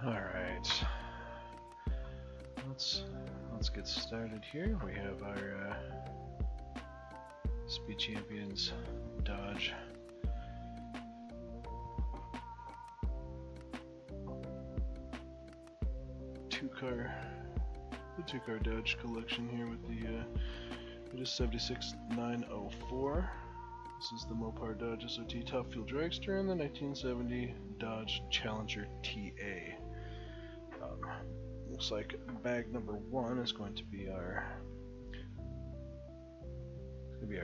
Alright. Let's get started here. We have our Speed Champions Dodge. The two-car Dodge collection here with the it is 76904. This is the Mopar Dodge SRT Top Fuel Dragster and the 1970 Dodge Challenger TA. Looks like bag number 1 is going to be our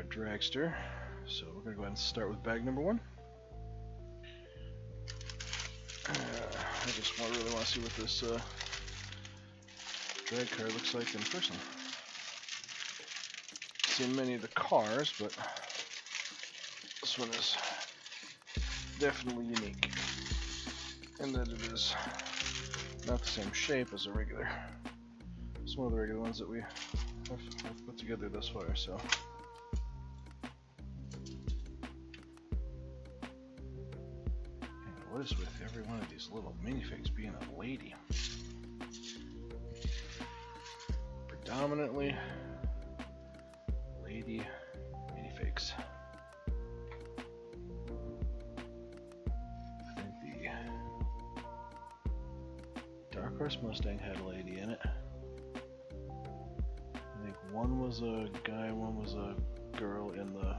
Dragster. So we're going to go ahead and start with bag number 1. I just really want to see what this drag car looks like in person. Seen many of the cars, but this one is definitely unique in that it is not the same shape as a regular. It's one of the regular ones that we have put together thus far. So. And what is with every one of these little minifigs being a lady? Predominantly lady minifigs. I think the Dark Horse Mustang had a lady in it. I think one was a guy, one was a girl in the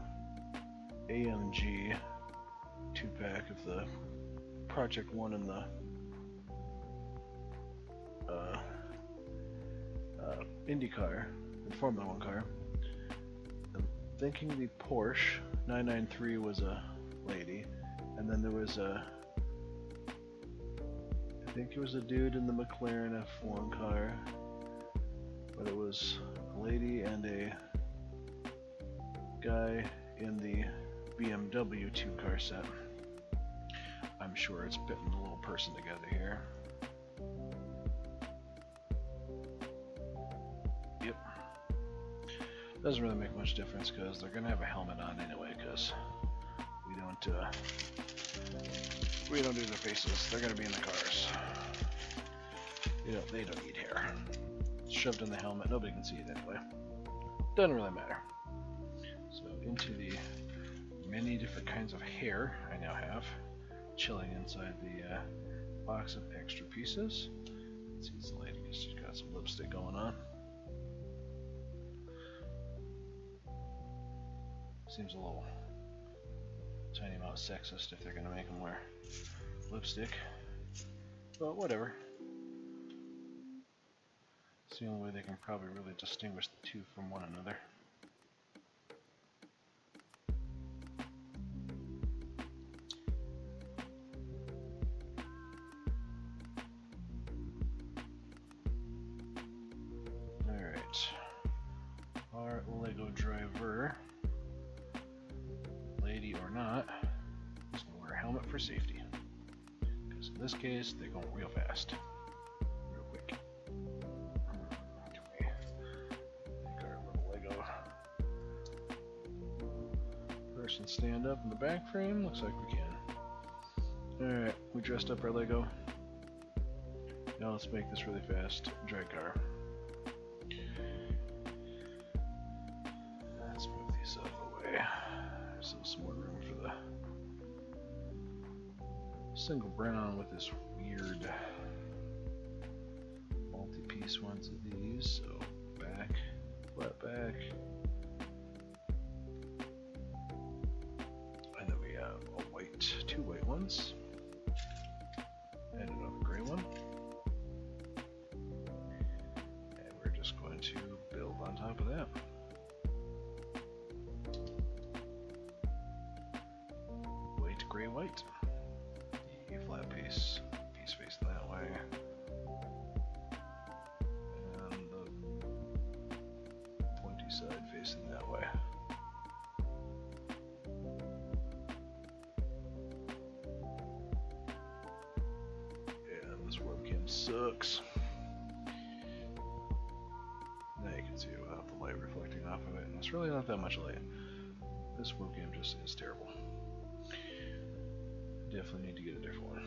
AMG 2-pack of the Project 1 and the IndyCar, the Formula 1 car. I'm thinking the Porsche 993 was a lady, and then there was I think it was a dude in the McLaren F1 car, but it was a lady and a guy in the BMW 2-car set. I'm sure it's putting a little person together here. Yep. Doesn't really make much difference because they're gonna have a helmet on anyway. Because we don't do their faces. They're gonna be in the cars. They don't need hair. It's shoved in the helmet. Nobody can see it anyway. Doesn't really matter. So into the many different kinds of hair I now have, chilling inside the box of extra pieces. Let's see, this lady, she's got some lipstick going on. Seems a little tiny amount sexist if they're gonna make them wear lipstick, but whatever. It's the only way they can probably really distinguish the two from one another. Alright, our Lego driver, lady or not, is going to wear a helmet for safety. Because in this case, they're going real fast. Real quick. Can we make our little Lego person stand up in the back frame? Looks like we can. Alright, we dressed up our Lego. Now let's make this really fast drag car. Let's move these out of the way. There's some more room for the single brown with this weird multi-piece ones of these. So back, flat back. And then we have a white, 2 white ones. And another gray one. And we're just going to build on top of that. Gray white. The flat piece facing that way. And the pointy side facing that way. And this webcam sucks. Now you can see it without the light reflecting off of it. And it's really not that much light. This webcam just is terrible. Definitely need to get a different one.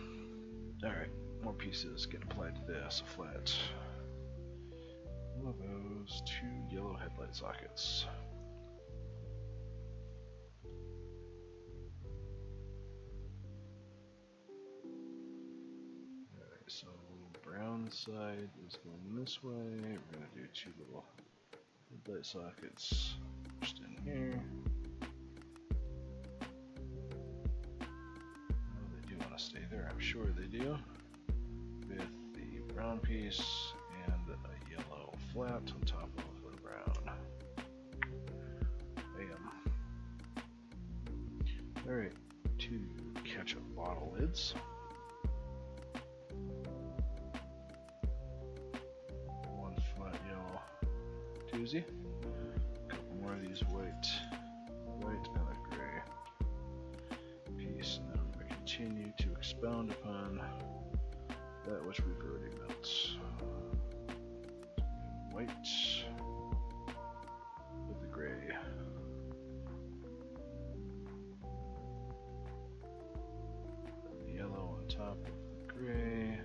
Alright, more pieces get applied to this, a flat. One of those 2 yellow headlight sockets. Alright, so brown side is going this way. We're going to do 2 little headlight sockets just in here. Oh, they do want to stay there, I'm sure they do. With the brown piece and a yellow flat on top of the brown. Bam. Alright, 2 ketchup bottle lids. 1 flat yellow doozy. A couple more of these white and a gray piece. Now I'm going to continue to expound upon that which we've already built. White with the gray. And the yellow on top of the gray.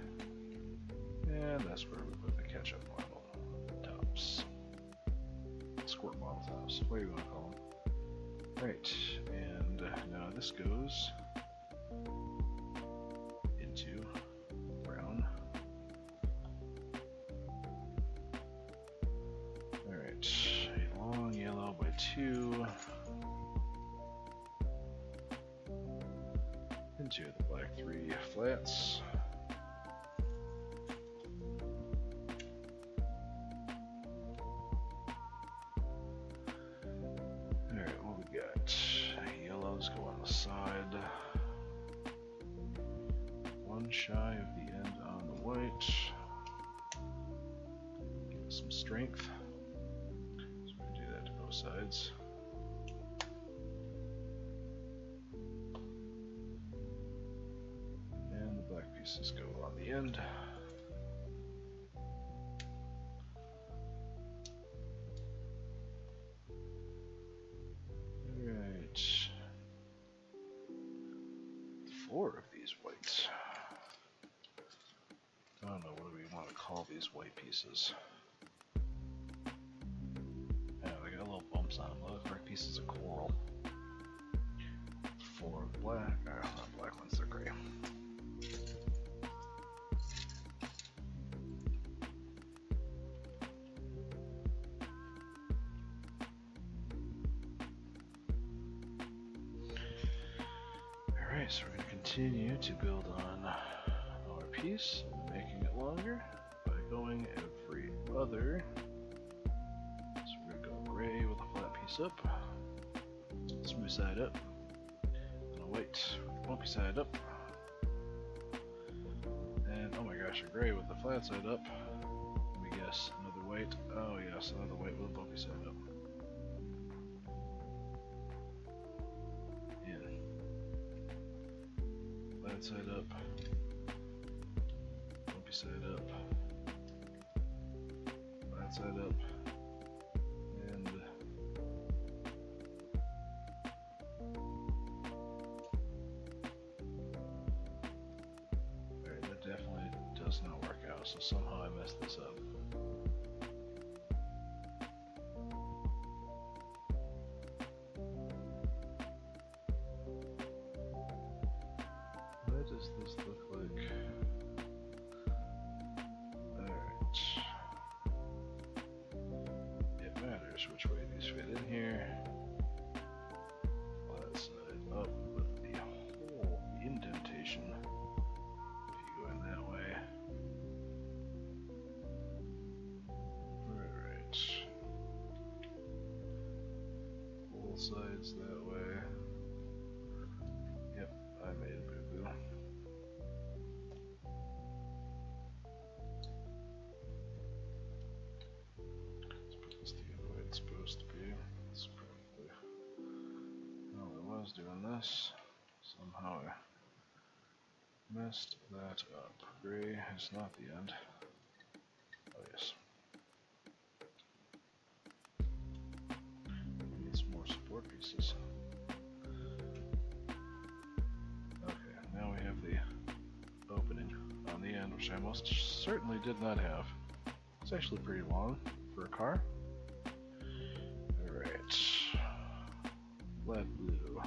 And that's where we put the ketchup bottle tops. Squirt bottle tops, what do you want to call them? Right, and now this goes into brown. Alright, a long yellow by 2 into the black 3 flats. Alright, what we got? Yellows go on the side. 1 shy of the end on the white. Give it some strength. So we do that to both sides. And the black pieces go on the end. Alright. 4 of these whites. I don't know, what do we want to call these white pieces? Yeah, they got little bumps on them. Those are pieces of coral. 4 of black. Not black ones, they're gray. Alright, so we're going to continue to build on our piece, making it longer by going every other. So we're going to go gray with a flat piece up, smooth side up, and a white with a bumpy side up, and oh my gosh, a gray with the flat side up. Let me guess, another white. Oh yes, another white with a bumpy side up. Flat side up, bumpy side up, flat side up, and alright, that definitely does not work out, so somehow I messed this up. What does this look like? Alright. It matters which way these fit in here. Flat side up with the whole indentation. If you go in that way. Alright. Both sides that way. Yep, I made a boo-boo. Let's put this the other way it's supposed to be. It's probably how I was doing this. Somehow I messed that up. Gray is not the end. Oh yes. We need some more support pieces. Okay, now we have the opening on the stand, which I most certainly did not have. It's actually pretty long for a car. Alright. Flat blue.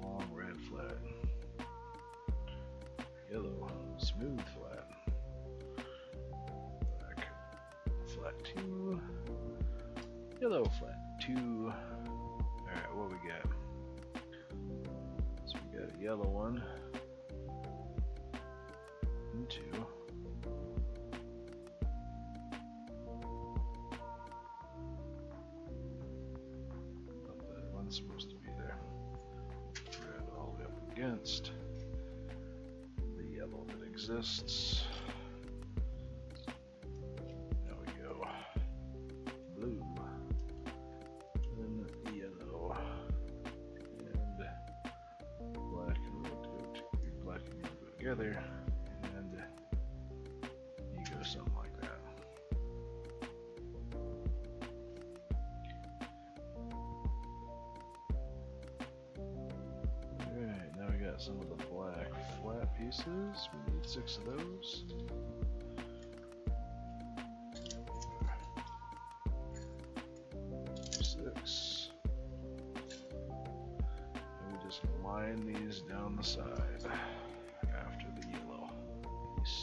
Long red flat. Yellow. Smooth flat. Black. Flat 2. Yellow flat 2. Alright, what we got? So we got a yellow one. Into. That one's supposed to be there. Red all the way up against the yellow that exists. There we go. Blue. Then yellow. And black and red go black and red go together. And you go something like that. Alright, now we got some of the black flat pieces. We need 6 of those. 6. And we just line these down the side after the yellow piece.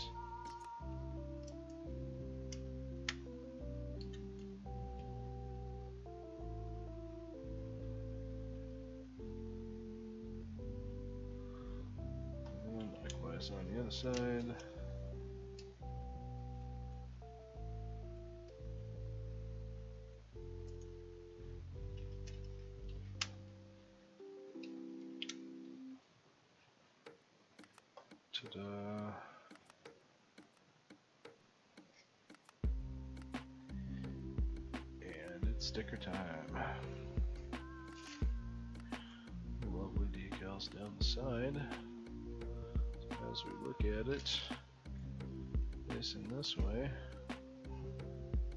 And likewise on the other side. Ta-da. And it's sticker time. Lovely decals down the side. So as we look at it, facing this way,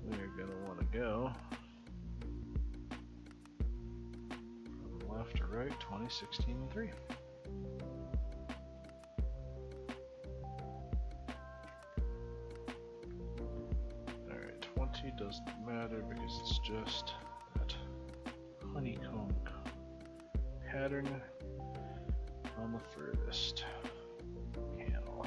we're going to want to go from left to right, 2016 and 3. Doesn't matter because it's just that honeycomb pattern on the furthest panel.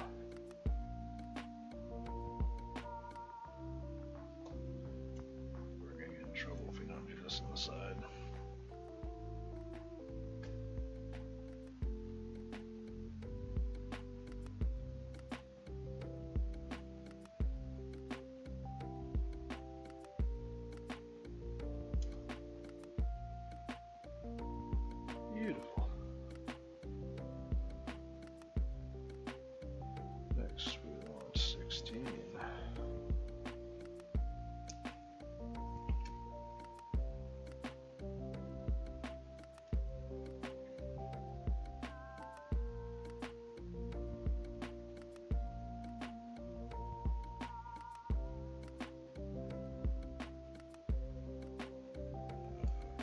We're going to get in trouble if we don't do this on the side. Beautiful. Next we want 16.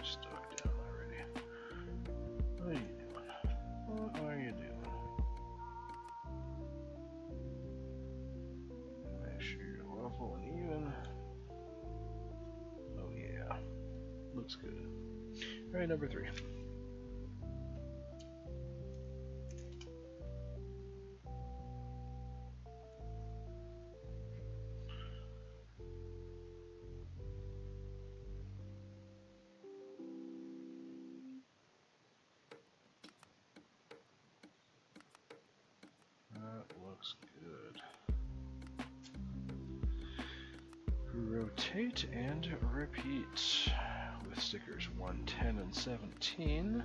Stuck down already. What are you doing? What are you doing? Make sure you're level and even. Oh yeah. Looks good. Alright, number 3. Looks good. Rotate and repeat with stickers 1, 10, and 17.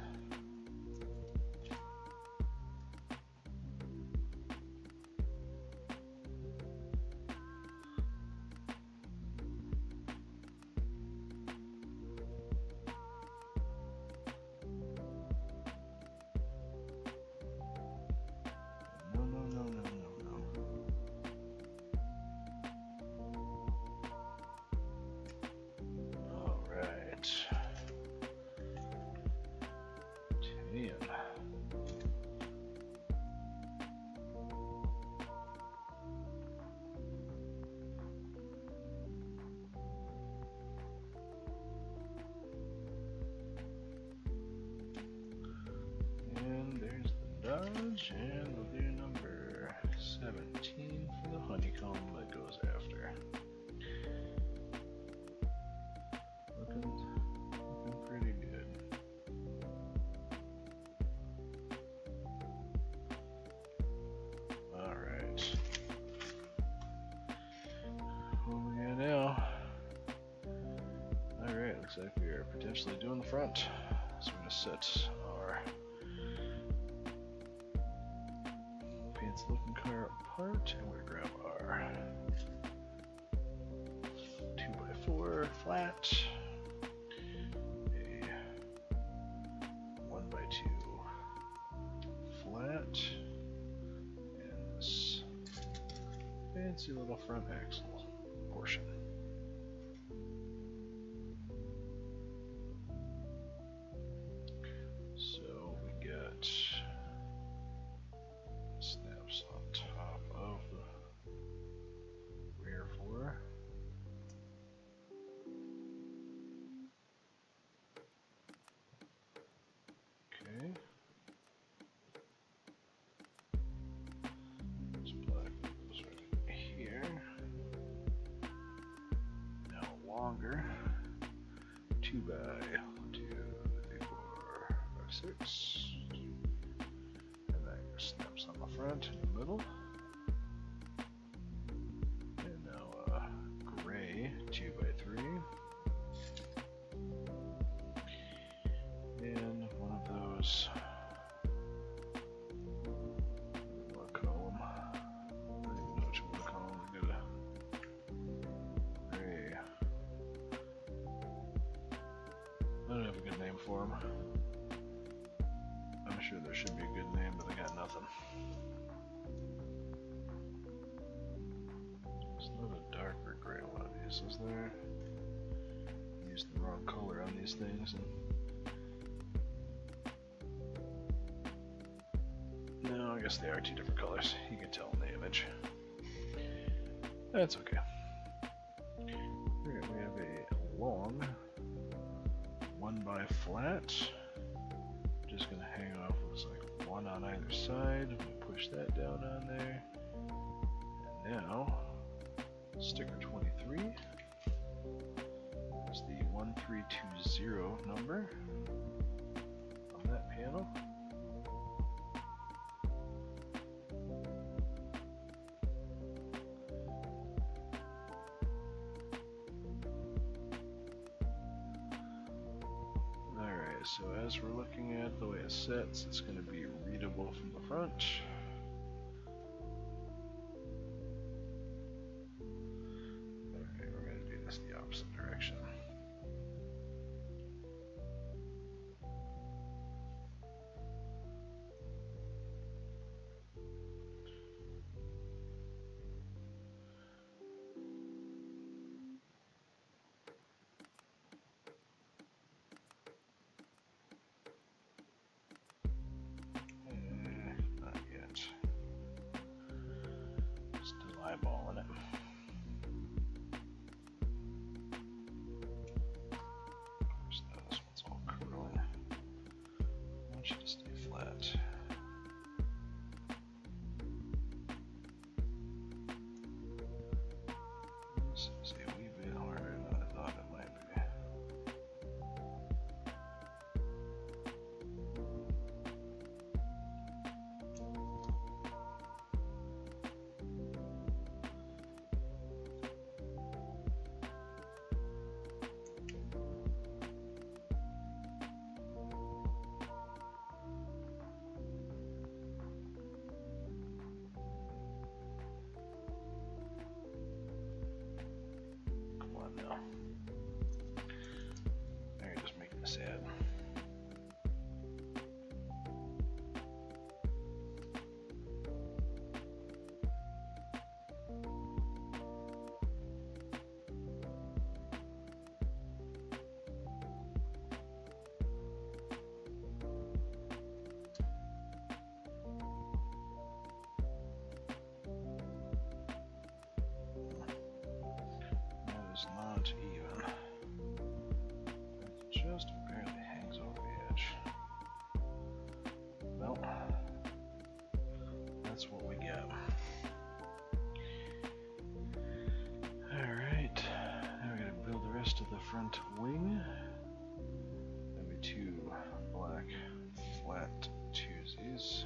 garage, and we'll do number 17 for the honeycomb that goes after. Looking pretty good. Alright. What we got now? Alright, looks like we are potentially doing the front. So we're going to set our fancy looking car apart, and we're going to grab our 2x4 flat, a 1x2 flat, and this fancy little front axle portion. So we got snaps on top of the rear floor. Okay. This black goes right here. Now longer. 2x2, 3, 4, 5, 6. And that snaps on the front in the middle. And now a gray 2x3. And one of those. What do I call them? I don't even know what you want to call them. We got a gray. I don't have a good name for them. I'm sure there should be a good name, but I got nothing. There's not a darker gray one of these, is there? I used the wrong color on these things. No, I guess they are two different colors. You can tell in the image. That's okay. Alright, we have a long 1x flat. Just gonna hang off, looks like one on either side. We push that down on there. And now, sticker 23 is the 1320 number on that panel. So as we're looking at the way it sets, it's going to be readable from the front. Okay, we're going to do this the opposite direction. Eyeballing it. Of course, now this one's all curling. I want you to stay flat. This is a wee bit harder than I thought it might be. Now you're just making me sad. Not even. It just barely hangs over the edge. Well, front wing. Maybe 2 black flat twosies.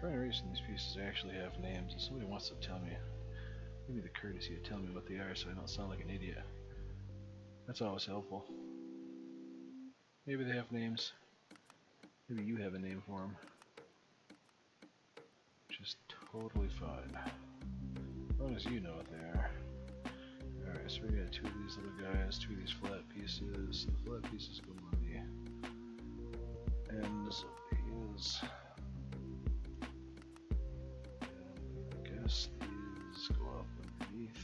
For any reason, these pieces actually have names, and somebody wants to tell me, give me the courtesy to tell me what they are so I don't sound like an idiot. That's always helpful. Maybe they have names. Maybe you have a name for them. Just totally fine. As long as you know what they are. Alright, so we got 2 of these little guys, 2 of these flat pieces. The flat pieces go on the ends of these. These go up underneath.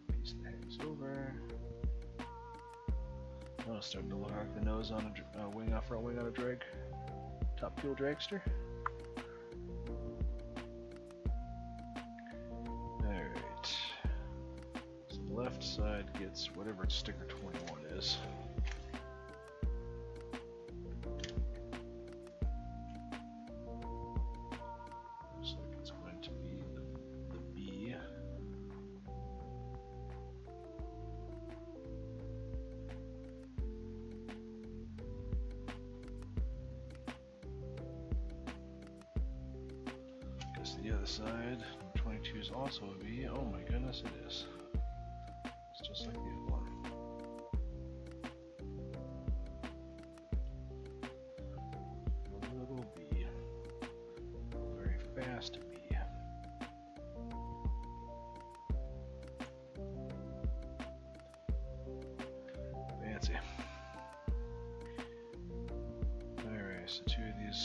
Piece that hangs over. Oh, it's starting to look like the nose on a wing off front wing on a drag. Top fuel dragster. Alright. So the left side gets whatever sticker 21 is. The other side, 22 is also a V. Oh my goodness, it is. It's just like the other one. A little V. A very fast V. Fancy. Alright, so 2 of these.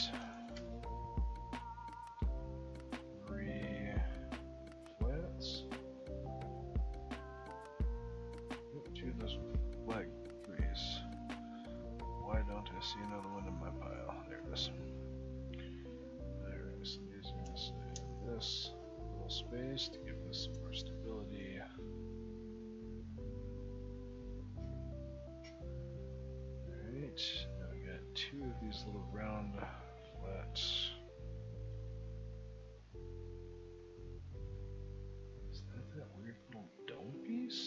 See another one in my pile. There it is. Alright, so these are going to stay in this little space to give this some more stability. Alright, now we got 2 of these little round flats. Is that weird little dome piece?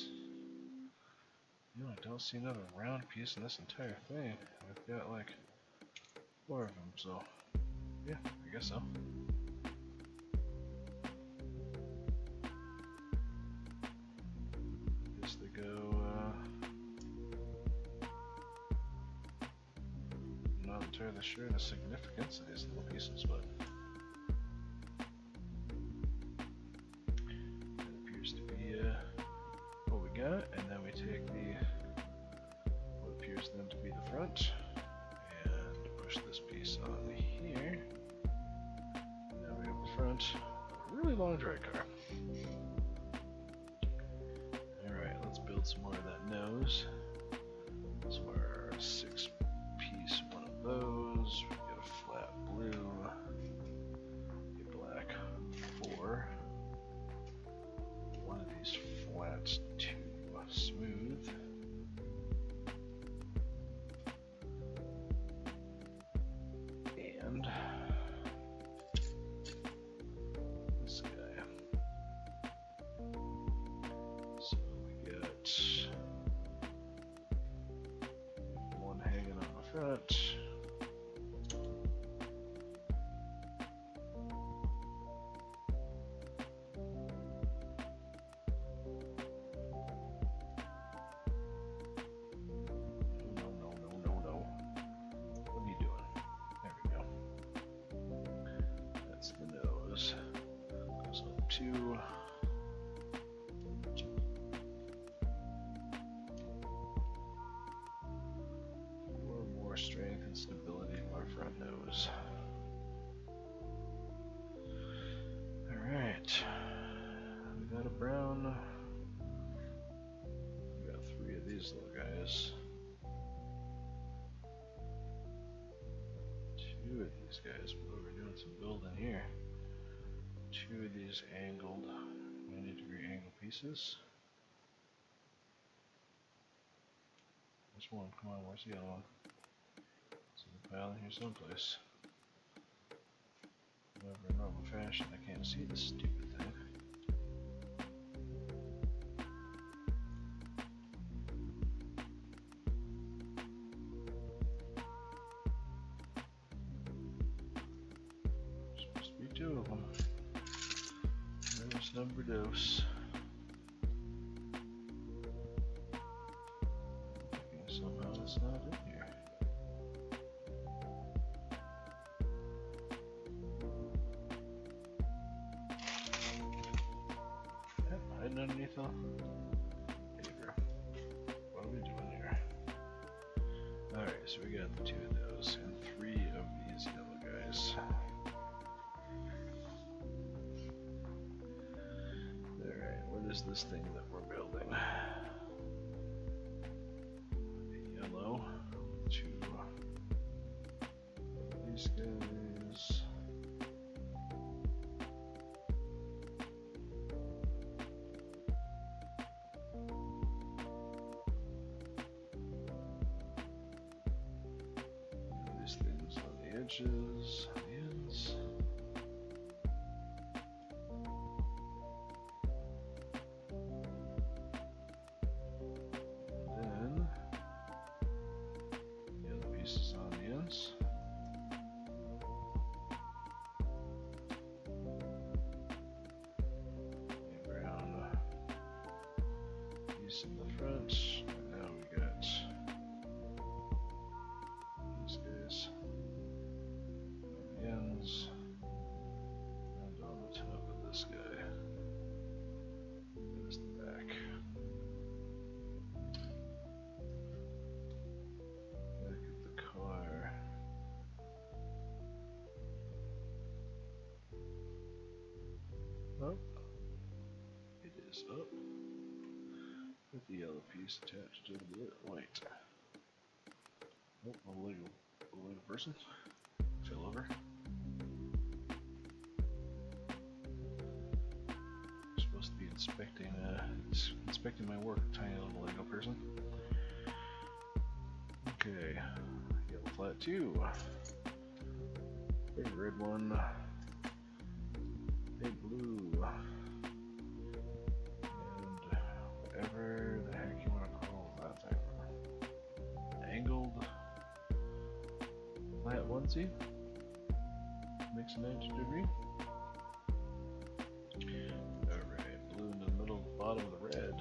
No, I don't see another round piece in this entire thing. I've got like 4 of them, so yeah, I guess so. Guess they go, I'm not entirely sure the significance of these little pieces, but that appears to be what we got, and then we take the what appears then to be the front and push this piece on here. Now we have the front of a really long drag car. Alright, let's build some more of that nose. So our 6-piece one of those. We get a flat blue, a black 4, one of these flats 2 smooth. And this guy. So we got one hanging on the front. For strength and stability of our front nose. Alright, we got a brown. We got 3 of these little guys. 2 of these guys, but we're doing some building here. 2 of these angled 90-degree angle pieces. There's one, come on, where's the other one? It's in the pile in here someplace. However, in normal fashion, I can't see this stupid thing. Supposed to be two of them. There's number dose. Somehow it's not in here. Hiding underneath the paper. What are we doing here? Alright, so we got the two of those and three of these yellow guys. Alright, what is this thing that we're building? Yellow. Two of these guys. Things on the edges, on the ends. And then the other pieces on the ends. A brown piece in the front. And now we got these guys. Ends and on the top of this guy. There's the back. Back at the car. Up. It is up. With the yellow piece attached to the white. Oh, a little person fell over. Supposed to be inspecting my work, tiny little Lego person. Okay, yellow flat 2. Big red one. Big blue. And whatever the heck you want to call that thing. Angled flat onesie. Makes a 90-degree. Alright, blue in the middle, bottom of the red.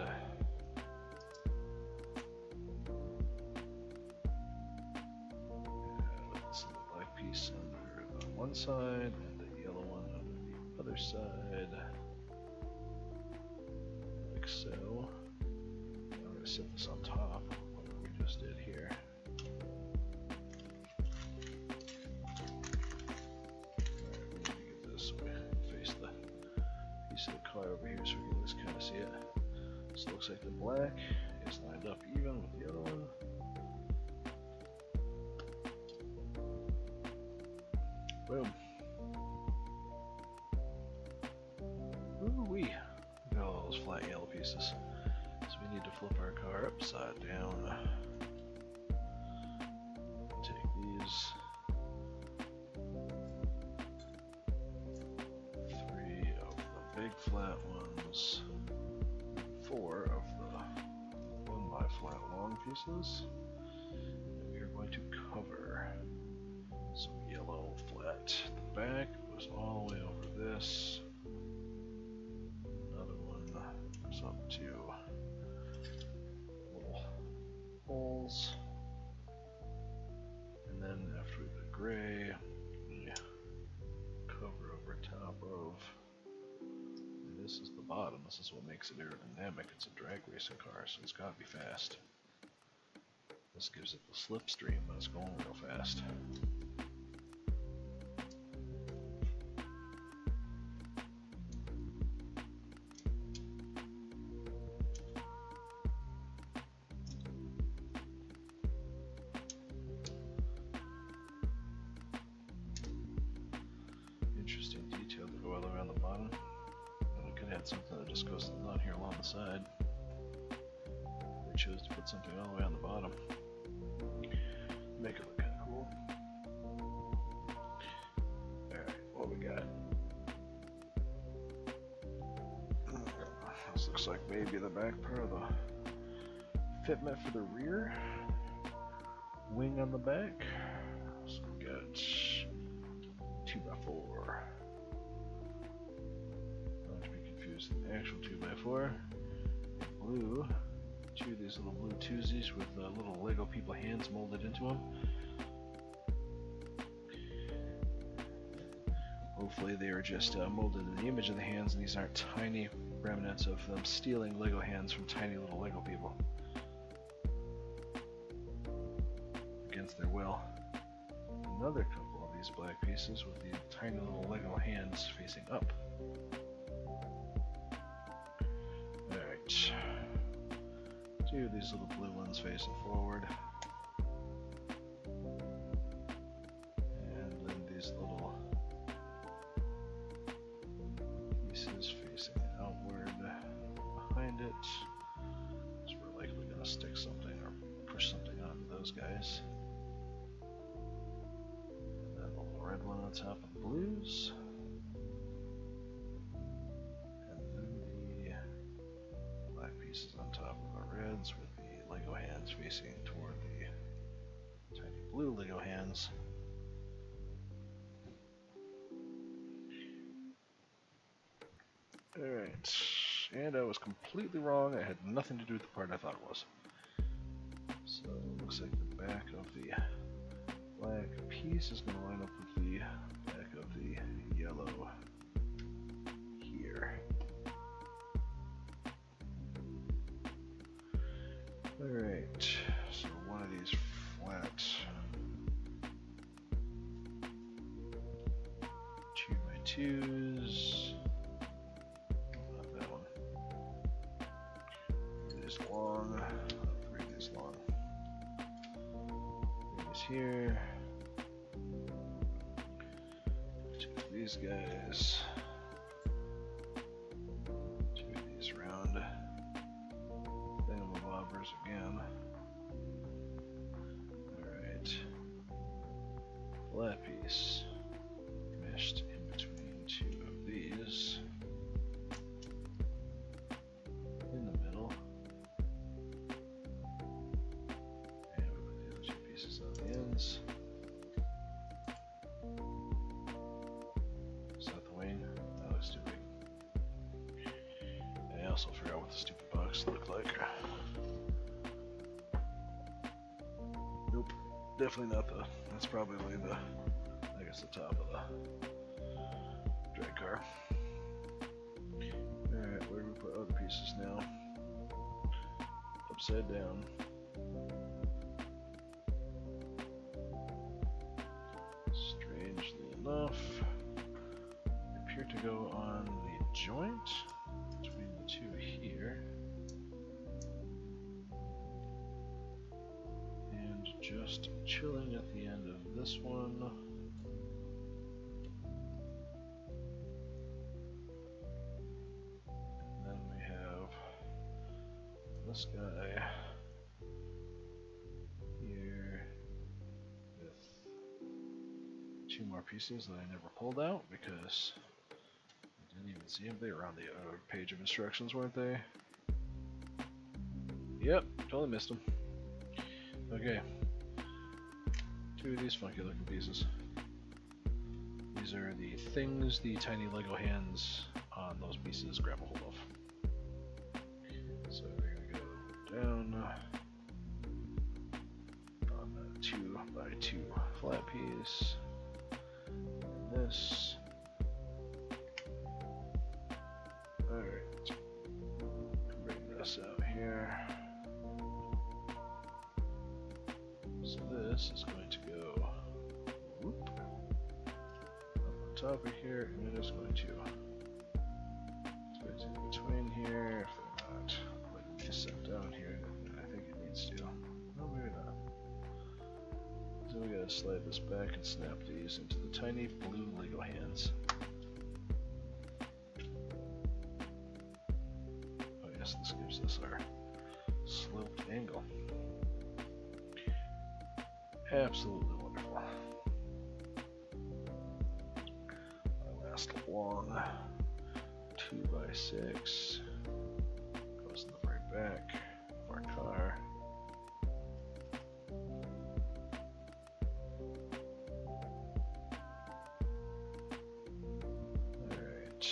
With this little black piece under the one side and the yellow one under the other side. Like so. I'm going to set this on top, what we just did here. Car over here so we can just kind of see it. So it looks like the black is lined up even with the other one. Boom. Ooh-wee. Look at all those flat yellow pieces. So we need to flip our car upside down. Take these. 3 of the big flat ones. 4 of the 1x flat long pieces. And we are going to cover some yellow flat. The back goes all the way over this. Another one goes up to little holes. And then after the gray, we cover over top of. And this is the bottom. This is what makes it aerodynamic. It's a drag racing car, so it's got to be fast. This gives it the slipstream, but it's going real fast. Interesting detail to go all around the bottom. And we could add something that just goes down here along the side. We chose to put something all the way on the bottom. Make it look kind of cool. Alright, what we got? This looks like maybe the back part of the fitment for the rear. Wing on the back. So we got 2x4. Not to be confused with the actual 2x4. Blue. Two of these little blue twosies with little Lego people hands molded into them. Hopefully they are just molded in the image of the hands, and these aren't tiny remnants of them stealing Lego hands from tiny little Lego people against their will. Another couple of these black pieces with the tiny little Lego hands facing up. Alright. Two of these little blue ones facing forward. And then these little pieces facing outward behind it. So we're likely going to stick something or push something onto those guys. And then the little red one on top of the blues. And then the black pieces on top of the reds with the Lego hands facing toward the tiny blue Lego hands. Alright, and I was completely wrong. I had nothing to do with the part I thought it was. So it looks like the back of the black piece is going to line up with the back of the yellow here. Alright, so one of these flat 2x2s. Long, 3 of these long. 3 of these here. 2 of these guys. 2 of these round thingamabobbers again. Alright. Flat piece. Meshed in between 2 of these. Is that the wing? That looks too big. And I also forgot what the stupid box looked like. Nope, definitely not the. That's probably the. I guess the top of the drag car. Alright, where do we put other pieces now? Upside down. Enough. They appear to go on the joint between the two here, and just chilling at the end of this one. And then we have this guy here. 2 more pieces that I never pulled out because I didn't even see them. They were on the page of instructions, weren't they? Yep, totally missed them. Okay. 2 of these funky looking pieces. These are the things the tiny Lego hands on those pieces grab a hold of. So we're going to go down on the 2x2 flat piece. This. Alright. Bring this out here. So this is going to go whoop, up on top of here, and it is going to fit in between here. If they're not letting me set down here, then I think it needs to. No, maybe not. So we gotta slide this back and snap these into the tiny blue Lego hands. Oh yes, this gives us our sloped angle. Absolutely wonderful. Our last long 2x6 back of our car. Alright.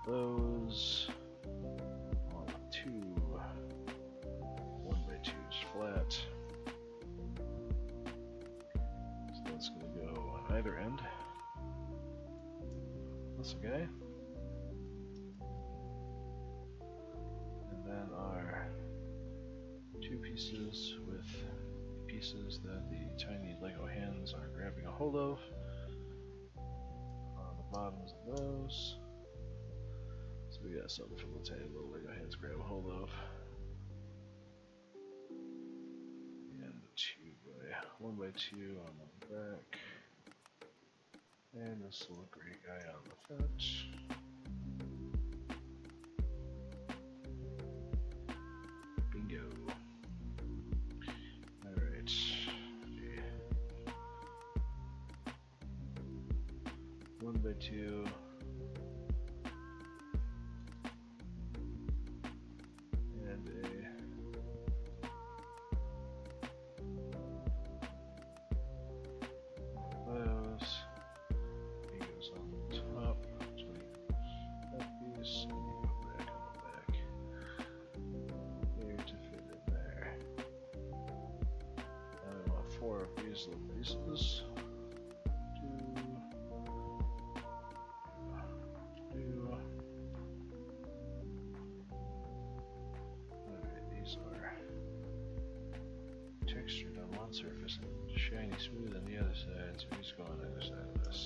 Those. On 2 1x2s flat. So that's going to go on either end. That's okay. And then our 2 pieces with pieces that the tiny Lego hands are grabbing a hold of on the bottoms of those. So we got something for the tiny little Lego hands grab a hold of. And 1x2 on the back. And this little gray guy on the front. Bingo. Alright. 1x2. And those. He goes on the top. So that piece, and you go back on the back. Here to fit in there. And I want 4 of these little pieces. 2. Alright, these are textured on one surface and shiny smooth on the other side, so we just go on the other side of this.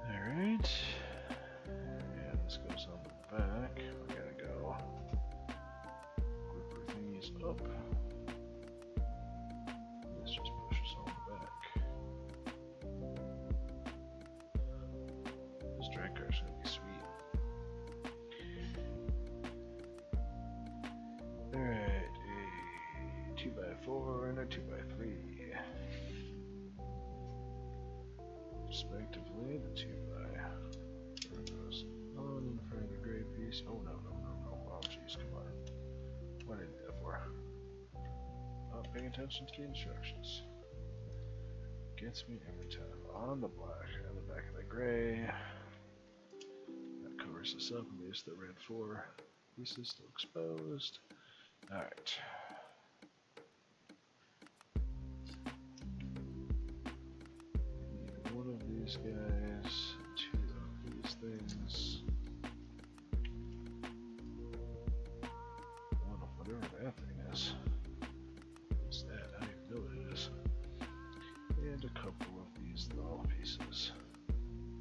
Alright, and this goes on the back. We gotta go gripper thingies up. This just pushes on the back. This drag car's gonna be sweet. Alright, a 2x4 and a 2x3. Respectively, the 2x goes on in front of the gray piece. Oh no. Oh jeez, come on. What did I do that for? Not paying attention to the instructions. Gets me every time. On the black, on the back of the gray. That covers this up and leaves the red 4 pieces still exposed. Alright. One of these guys, 2 of these things, 1 of whatever that thing is. What's that? I don't even know what it is. And a couple of these little pieces.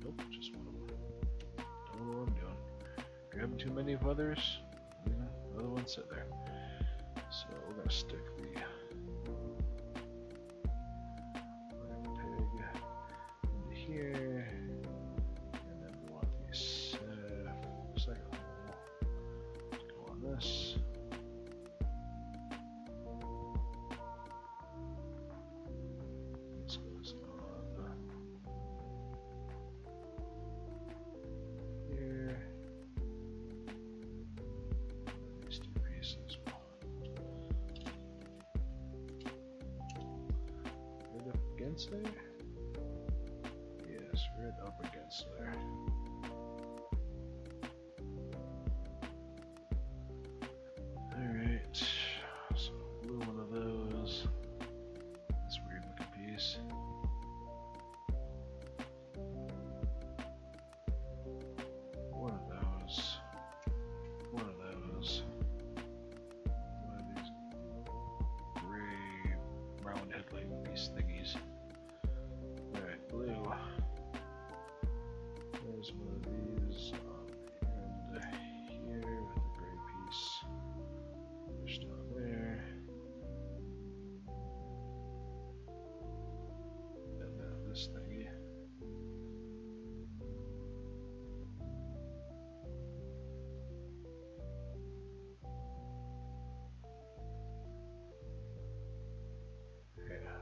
Nope, just 1 of them. Don't know what I'm doing. Grabbing too many of others, leaving other ones sit there. So we're gonna stick the here, and then we want the second hole to go on this. This goes on here. And these 2 pieces will right up against there. Right up against there. Alright, so glue 1 of those. This weird looking piece. One of those. One of those. One of these gray round headlight piece thingies. Alright, blue. There's one of these on the end here with the gray piece pushed on there. And then this thingy.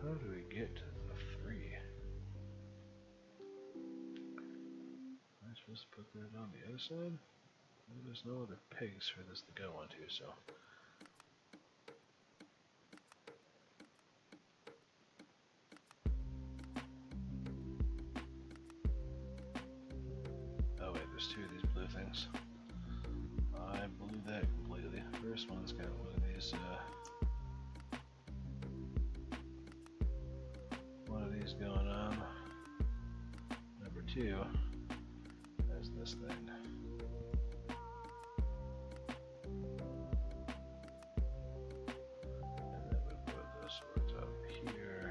how do we get to the 3? Am I supposed to put that on the other side? There's no other pegs for this to go onto, so. Oh wait, there's 2 of these blue things. I blew that completely. First one's got one of these, going on. Number 2 has this thing. And then we put this over top here.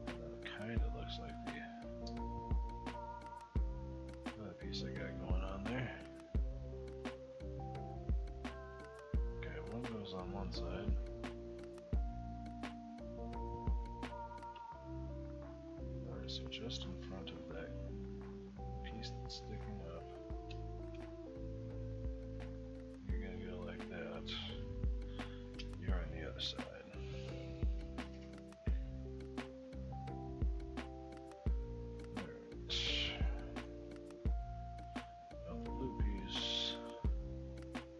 And then it kind of looks like the other piece I got going on there. Okay, one goes on one side. So just in front of that piece that's sticking up, you're going to go like that. You're on the other side. Alright. Now the blue piece,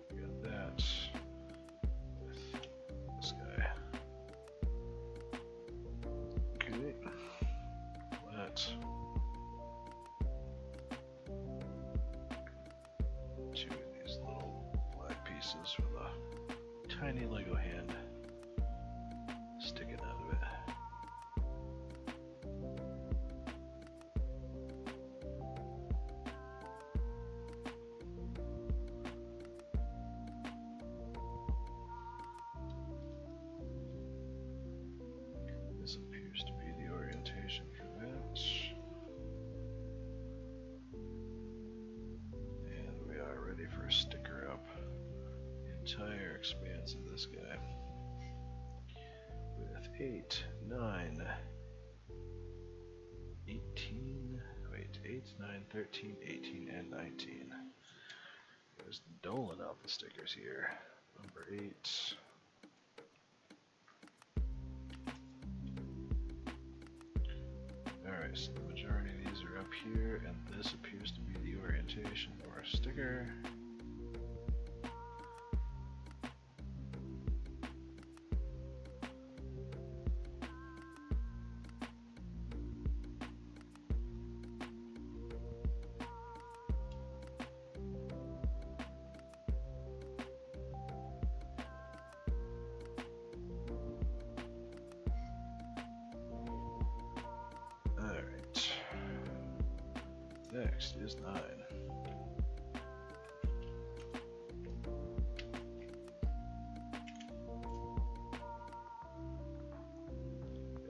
you got that with this guy. Okay. Two of these little black pieces with a tiny Lego hand sticking out of it. This appears to be the orientation for that. For a sticker up the entire expanse of this guy with 8, 9, 18, wait, 8, 9, 13, 18, and 19. There's doling out the stickers here. Number 8. Alright, so the majority of these are up here, and this appears to be the orientation for a sticker. Next is 9.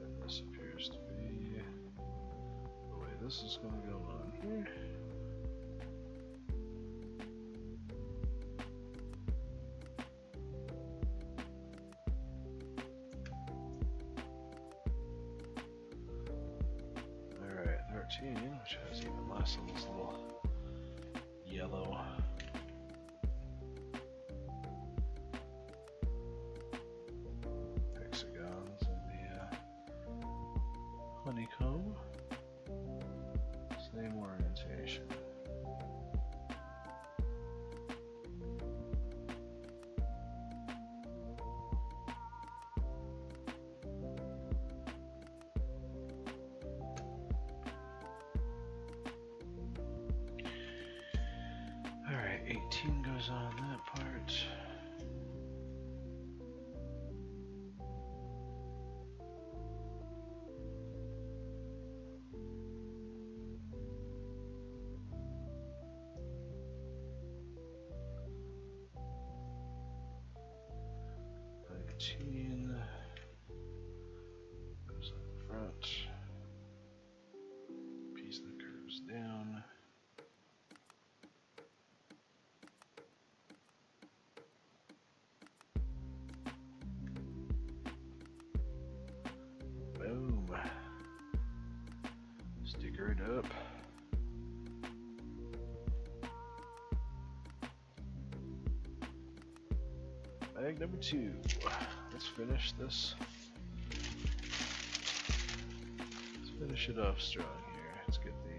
And this appears to be the way this is going to go on here. Alright, 13, which has even less of this little yellow hexagons and the honeycomb. Same orientation. Alright, 18 goes on that part. Goes on the front. Piece that curves down. Boom. Sticker it up. Bag number 2. Let's finish this Finish it off strong here. Let's get the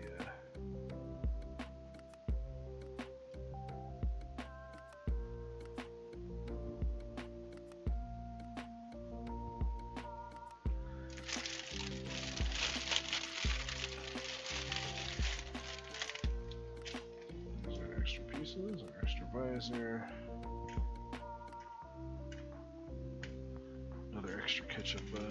these are extra pieces, an extra visor, another extra ketchup lid.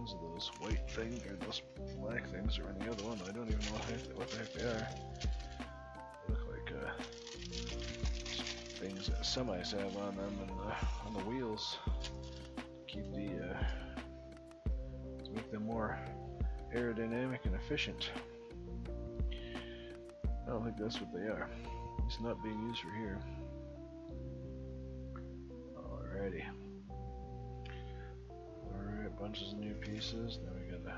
Of those white things or those black things or any other one. I don't even know what the heck they are. They look like things that semis have on them and on the wheels to keep to make them more aerodynamic and efficient. I don't think that's what they are. It's not being used for here. Alrighty. Bunches of new pieces. Now we gotta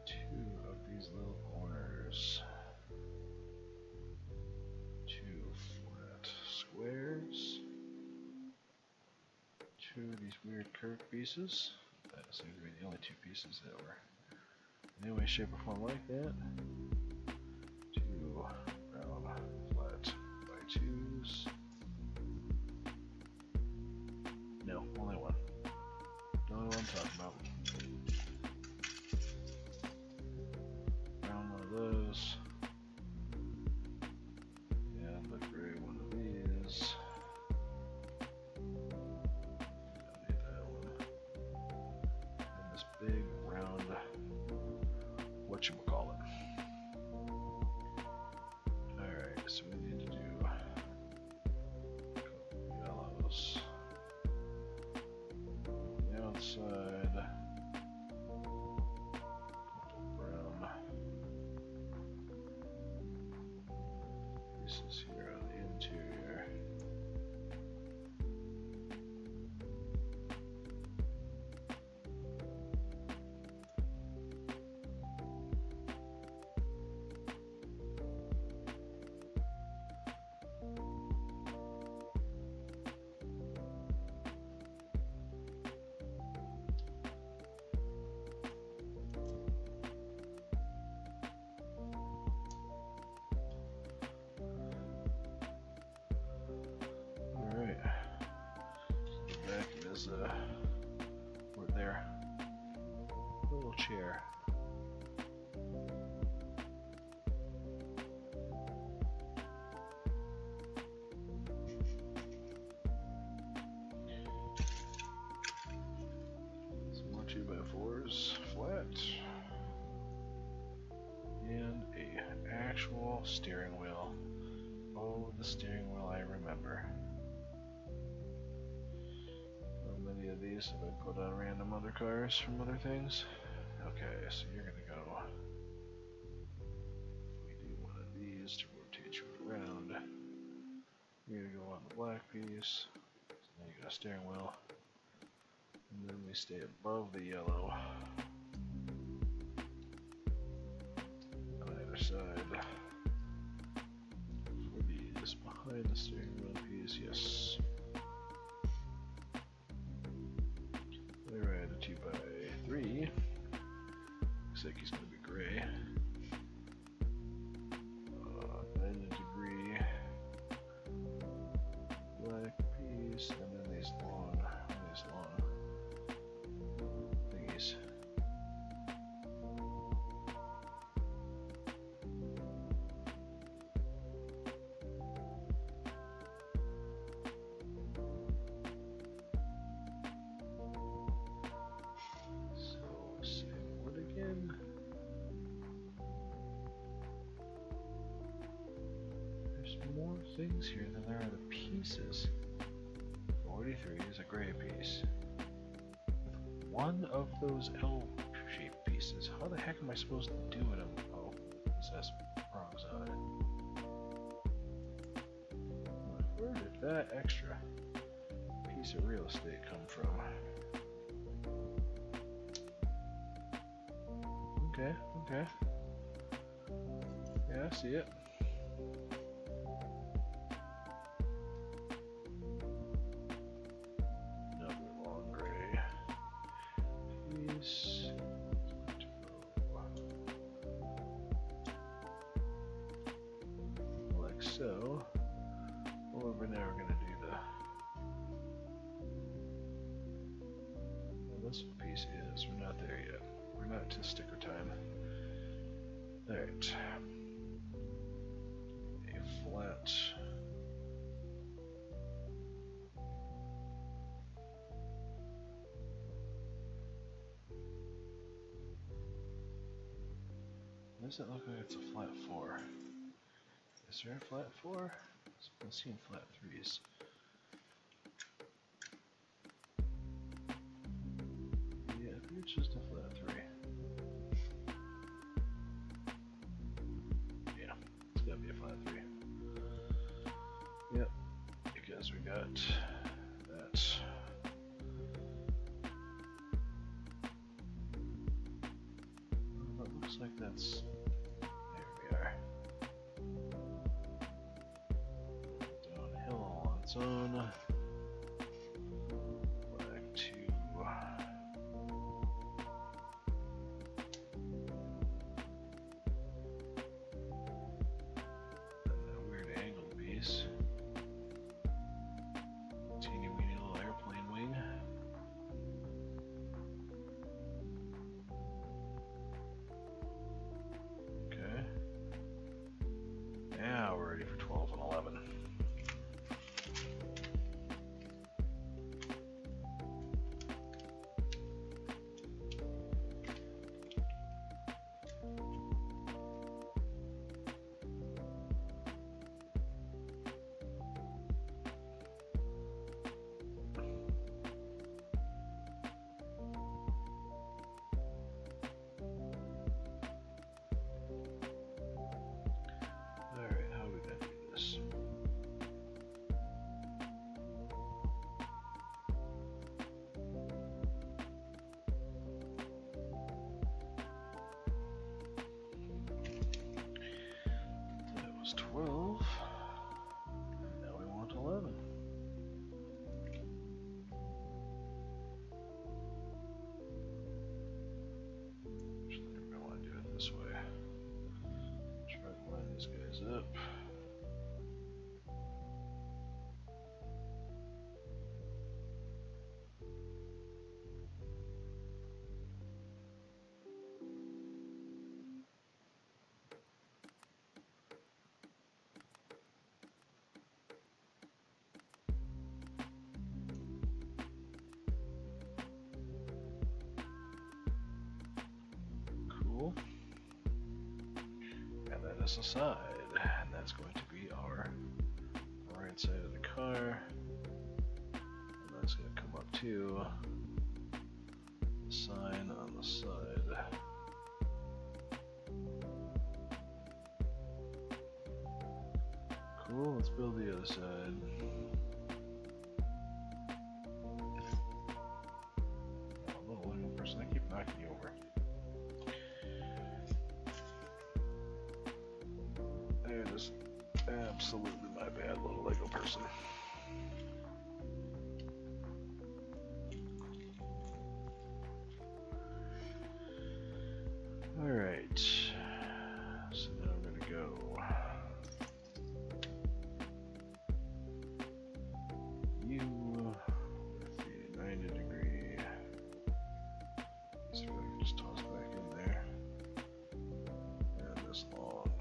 two of these little corners, two flat squares, two of these weird curved pieces. That seems to be the only two pieces that were in any way, shape, or form like that. Two round flat by twos. No, only one. Don't know what I'm talking about. Round one of those. And the gray one of these. Don't need that one. And this big round whatchamacallit. Alright, so we need to do yellows. The outside. Brown. Pieces here on the interior. Right there, a little chair. Some more 2x4s, flat, and a actual steering wheel. Oh, the steering wheel I remember. Of these have I put on random other cars from other things. Okay, so you're gonna go. We do one of these to rotate you around. You're gonna go on the black piece. So now you got a steering wheel, and then we stay above the yellow on either side. For these behind the steering wheel piece, yes. Alright, a 2x3. Looks like he's gonna be gray. 90-degree black piece, and then these long thingies. Things here than there are the pieces. 43 is a gray piece. One of those L-shaped pieces. How the heck am I supposed to do it? Oh, it says wrong side. Where did that extra piece of real estate come from? Okay, okay. Yeah, I see it. Another long gray piece. Like so. Well, over now we're going to do the... Well, this piece is. We're not there yet. We're not to sticker time. Alright. A flat. Does it look like it's a flat 4? Is there a flat 4? I'm seeing flat 3s. Yeah, I think it's just a flat 3. Yeah, it's gotta be a flat 3. Yep, because we got that. Well, it looks like that's... There we are. Downhill on its own. Back to... a weird angled piece. Teeny weeny little airplane wing. Okay. Now we're ready for 12 and 11. Alright, how are we gonna do this? That was 12. Now we want 11. Actually, we're gonna want to do it this way. Try to line these guys up. Cool. And that is the side, and that's going to be our right side of the car. And that's going to come up to the sign on the side. Cool, let's build the other side. Oh, little living person, I keep knocking you over. There it is. Absolutely my bad, little Lego person. Alright. So now I'm going to go. You with the 90-degree. See if I can just toss back in there. And this long.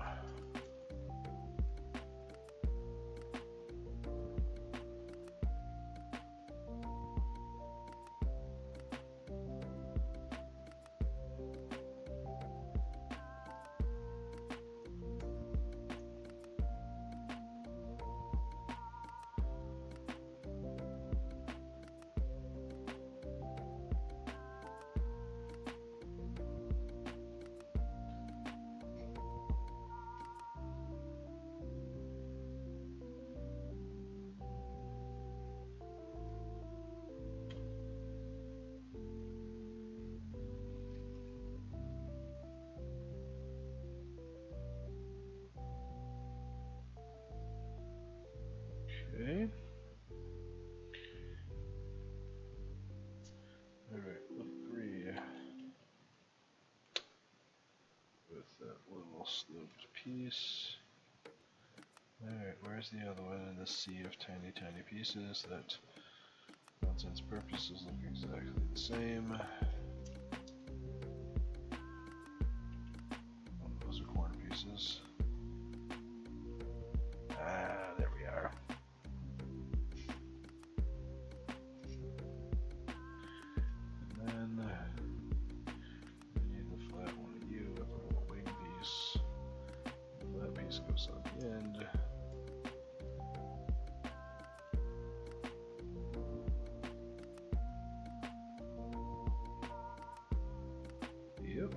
Okay. Alright, look 3. With that little sloped piece. Alright, where's the other one in the sea of tiny, tiny pieces that, for all intents and purposes, look exactly the same? Oh, those are corner pieces. Ah, there we are. And then we need the flat one of you with a little wing piece. The flat piece goes on the end. Yep.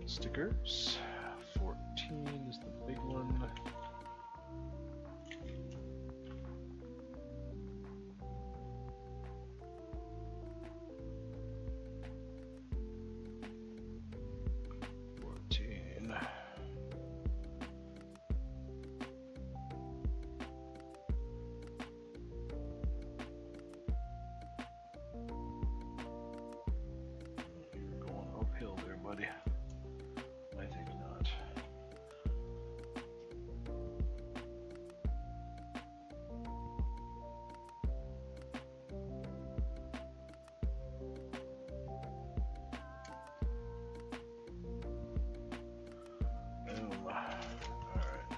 Stickers. 14 is the big one. You're going uphill there, buddy. I think not. Boom. Alright.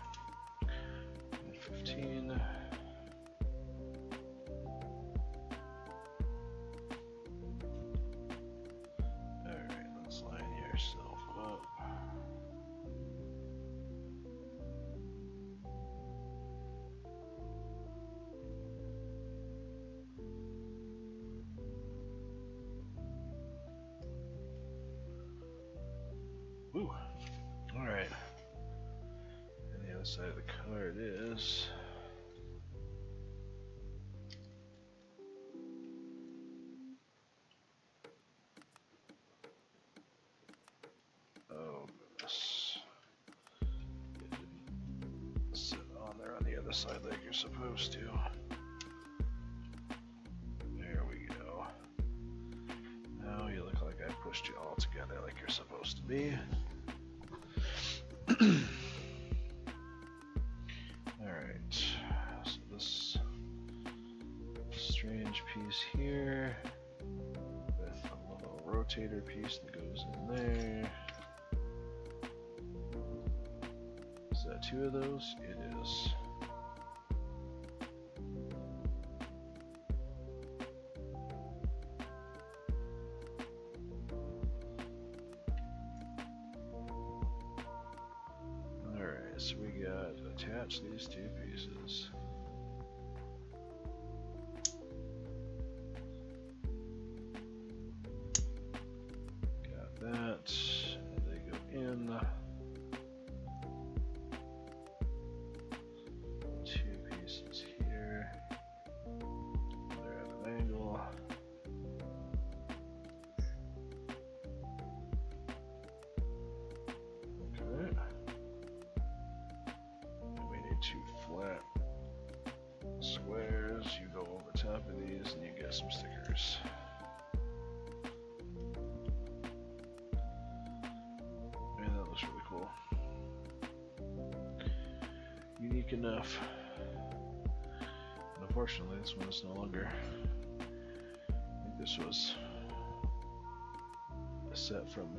15. Alright, let's line yourself up. Woo. Alright. And the other side of the card is oh goodness. It didn't sit on there on the other side like you're supposed to. There we go. Now you look like I pushed you all together like you're supposed to be. Alright, so this strange piece here with a little rotator piece that goes in there. Is that 2 of those? It is. Alright, so we got attach these 2 pieces. Got that. And they go in. 2 pieces here. They're at an angle. Okay. And we need 2 flat squares. You go over top of these and you get some stickers. Man, that looks really cool. Unique enough. And unfortunately, this one is no longer. I think this was a set from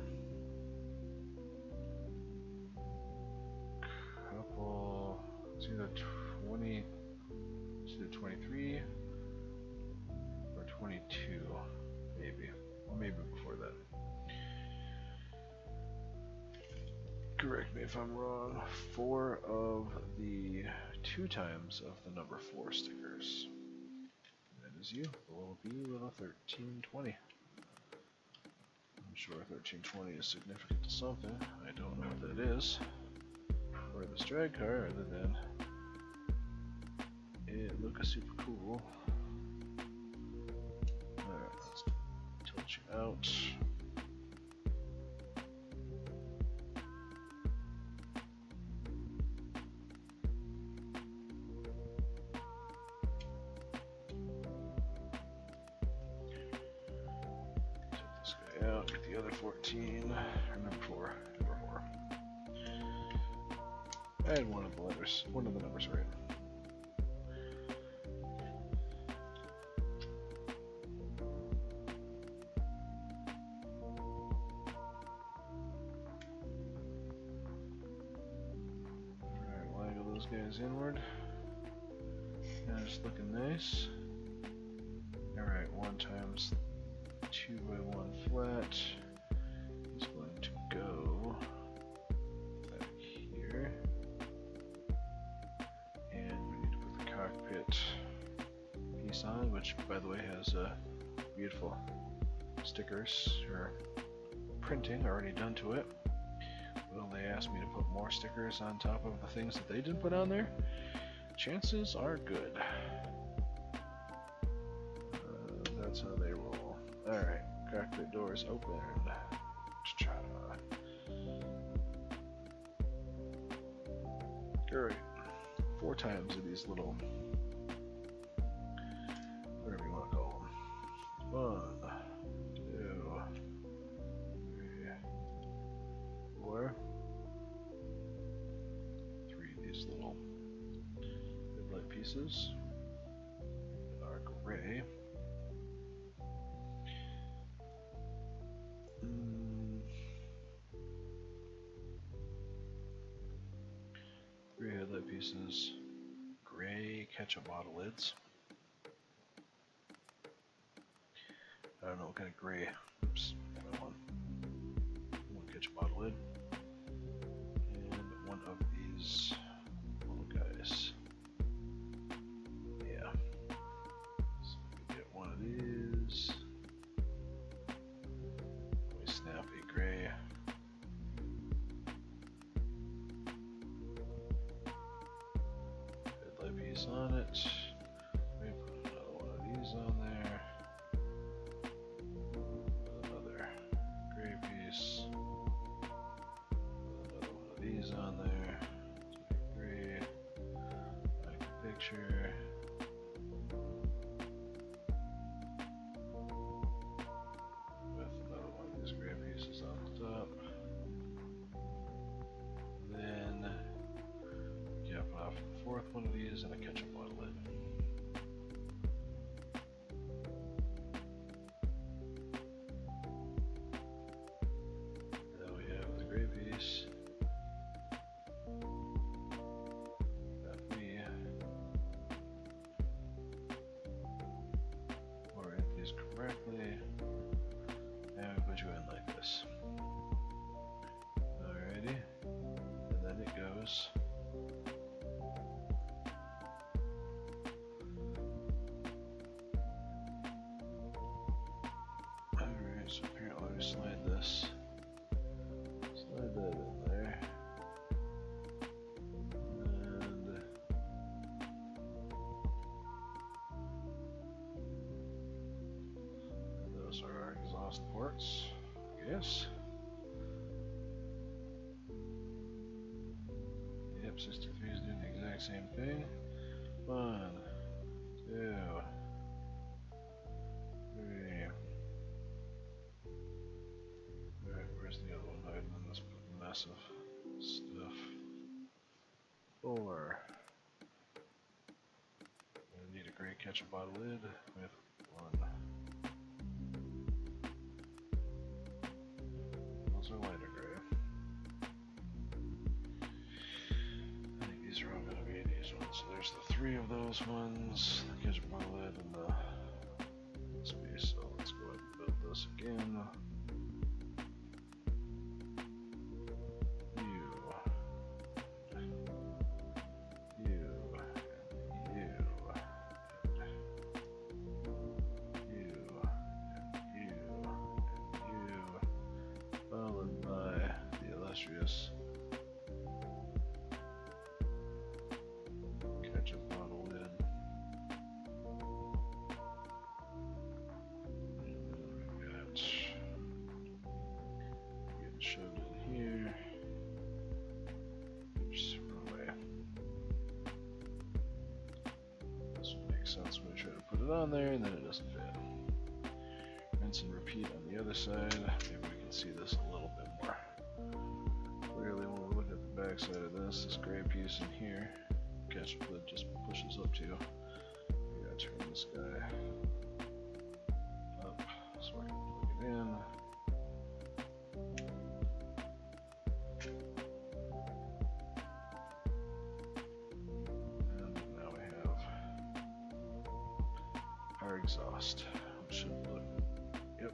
couple. It's either 20. It's either 23 or 22, maybe, or maybe before that. Correct me if I'm wrong. 4 of the 2 times of the number 4 stickers. That is you, the little B with a 1320. I'm sure 1320 is significant to something. I don't know what that is. Or the strike car, other than it looks super cool. Alright, let's tilt you out. out, get the other 14, or number 4, number 4. I had one of the numbers right. Guys inward. Now it's looking nice. Alright, 1 times 2 by 1 flat is going to go back here. And we need to put the cockpit piece on, which by the way has beautiful stickers or printing already done to it. Well, they asked me to put more stickers on top of the things that they didn't put on there. Chances are good. That's how they roll. Alright, cockpit doors open. Alright, 4 times of these little, whatever you want to call them. 1, 2, 3, 4. Little headlight pieces are gray. Gray headlight pieces, gray ketchup bottle lids. I don't know what kind of gray. Oops, I got one ketchup bottle lid, and one of these. Guys. Yeah. So we get one of these. We snap a gray. Headlight piece on it. We put another one of these on there. Another gray piece. Another one of these on there. Picture. With another one of these gray pieces on the top. Then cap off the 4th one of these and a ketchup bottle lid. Now we have the gray piece. Correctly, and we put you in like this. Alrighty, and then it goes. Alright, so apparently we slide that in there. Those are our exhaust ports, yes. Yep, 63 is doing the exact same thing. 1, 2, 3. Alright, where's the other one hiding in this mess of stuff? 4. I need a gray ketchup bottle lid with 1. Those are lighter gray. I think these are all going to be these ones. So there's the 3 of those ones, the ketchup bottle lid, and the space. So let's go ahead and build this again. Ketchup bottle lid. And then we've got getting shoved in here. Oops, wrong way. This would make sense when we try to put it on there and then it doesn't fit. Rinse and repeat. repeat on the other side. Maybe we can see this a little bit more clearly when we look at the back side of this gray piece in here. Catch fluid just pushes up to. You gotta turn this guy up so I can plug it in. Exhaust. Should look. Yep.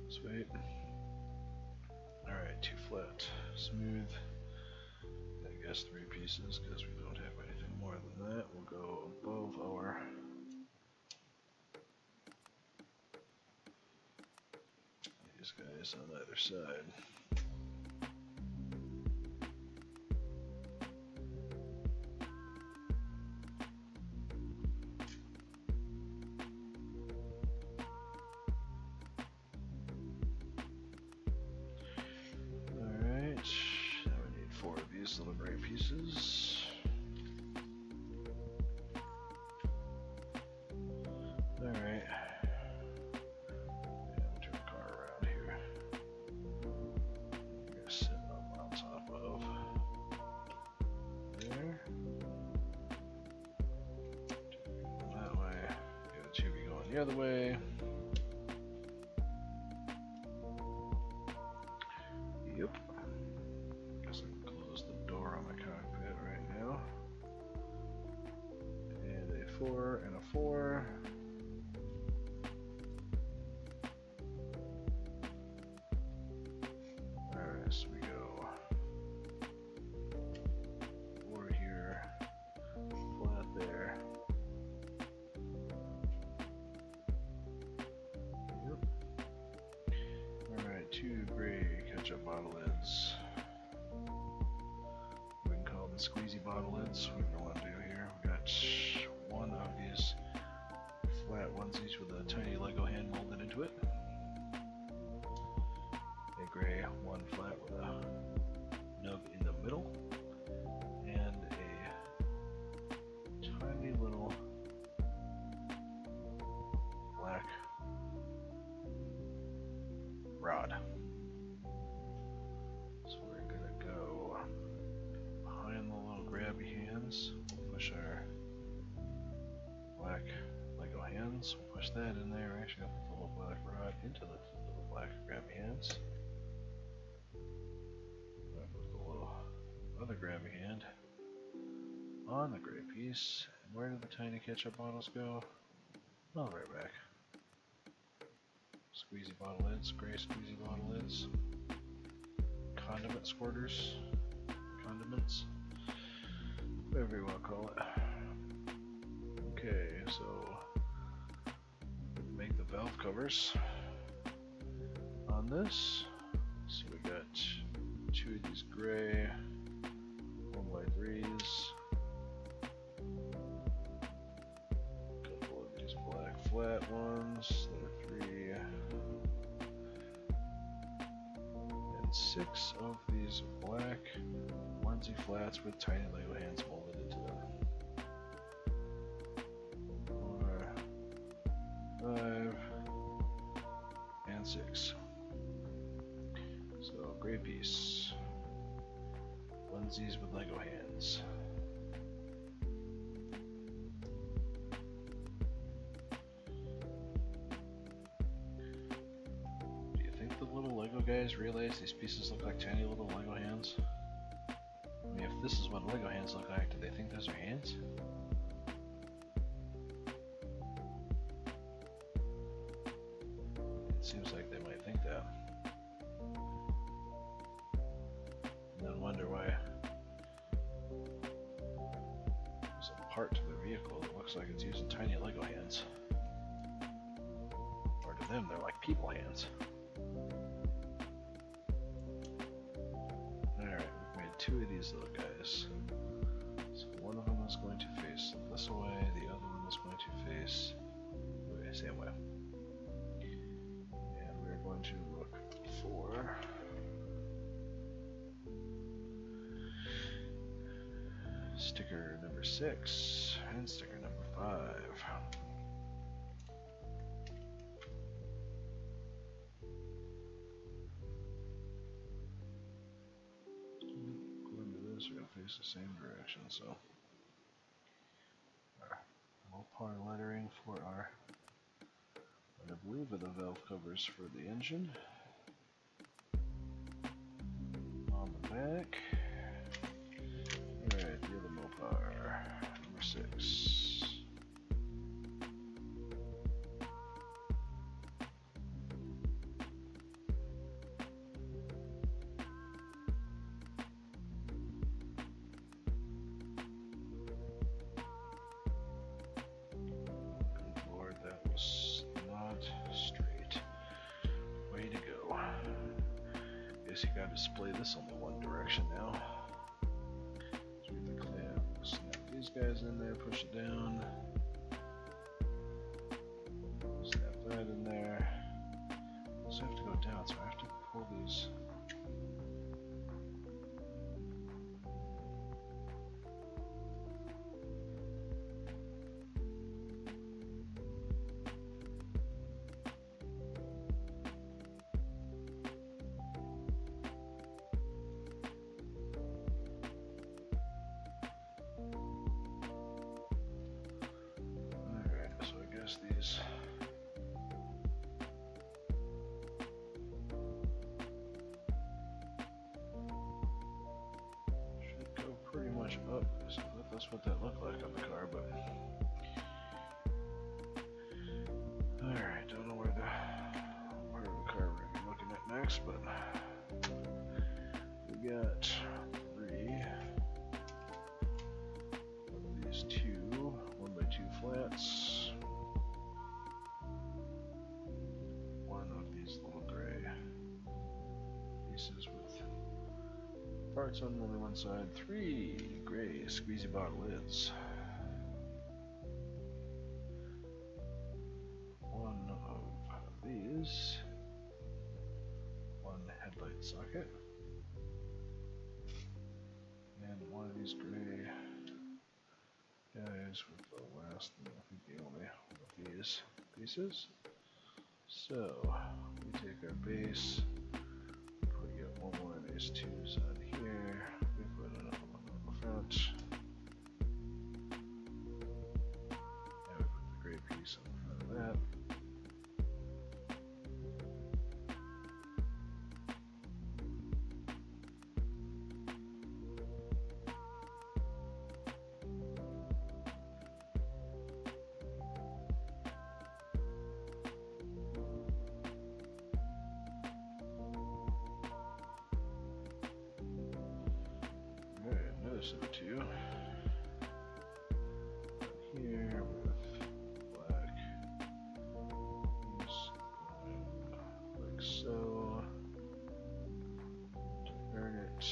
Sweet. Alright, too flat. Smooth. I guess 3 pieces because we don't have anything more than that. We'll go above our these guys on either side. Little gray pieces. Alright. Turn the car around here. We're gonna sit up on top of there. That way. The other two be going the other way. Yep. Guess I can close the door on my cockpit right now. And a 4 and a 4. Alright, so we go 4 here, flat there. Yep. Alright, 2 gray ketchup bottle lids. We can call them squeezy bottle lids, whatever you want to do here. We got one of these flat onesies with a tiny Lego hand molded into it. A gray one flat with a nub in the middle. And a tiny little black rod. So we're gonna go behind the little grabby hands. We'll push our black Lego hands. We'll push that in there. We're actually gonna put the little black rod into the little black grabby hands. I'll put the little other grabby hand on the gray piece. And where did the tiny ketchup bottles go? Oh, right back. Squeezy bottle lids, gray squeezy bottle lids. Condiment squirters. Condiments. Whatever you want to call it. Okay, so make the valve covers on this. So we got 2 of these gray 1x3s, a couple of these black flat ones, there are 3, and 6 of these black onesie flats with tiny Lego hands molded into them. 4, 5, and 6. So gray piece, onesies with Lego hands. Do you think the little Lego guys realize these pieces look like tiny little Lego hands? I mean, if this is what Lego hands look like, do they think those are hands? It seems like they might think that. And then wonder why there's a part to the vehicle that looks like it's using tiny Lego hands. Or to them, they're like people hands. Alright, we've made 2 of these little guys. So is going to face this way, the other one is going to face the same way. And we're going to look for sticker number 6 and sticker number 5. According to this, we're going to face the same direction, so our Mopar lettering for our, what I believe are the valve covers for the engine. On the back. Alright, the other Mopar, number 6. Good Lord, that was not straight. Way to go. Guess you gotta display this only one direction now. Snap these guys in there, push it down. Snap that in there. Those have to go down, so I have to pull these. These should go pretty much up. So that's what that looked like on the car, but alright, don't know where the part of the car we're gonna be looking at next, but we got 3 of these 2 1x2 flats. Parts on only one side, 3 gray squeezy bottle lids, 1 of these, 1 headlight socket, and 1 of these gray guys with the last, I think the only one of these pieces. So we take our base, we get 1 more of these 2s on here, we put another one on the front, and we put the gray piece on the front of that. SRT here with black, like so, turn it,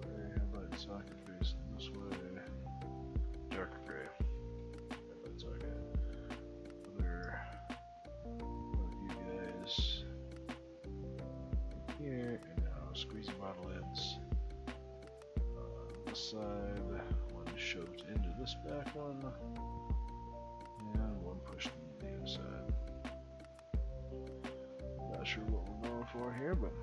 gray headlight socket facing this way, dark gray headlight socket. Here, and now squeezy bottle lids on this side, 1 shoved into this back one, and 1 pushed into the inside. Not sure what we're going for here, but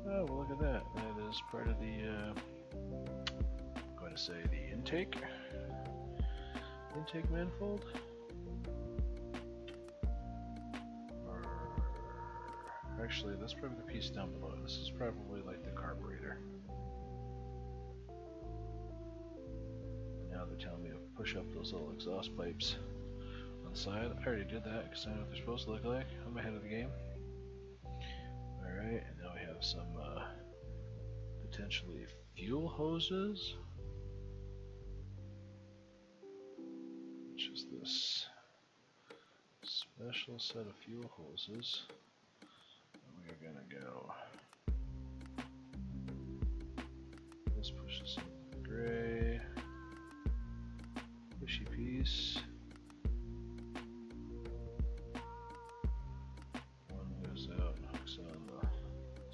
oh, well, look at that. That is part of the, I'm going to say the intake manifold. Actually, that's probably the piece down below. This is probably like the carburetor. Now they're telling me to push up those little exhaust pipes on the side. I already did that because I know what they're supposed to look like. I'm ahead of the game. Alright, and now we have some potentially fuel hoses. Which is this Special set of fuel hoses. And we are gonna go. This pushes into the gray. Pushy piece. One goes out and hooks on the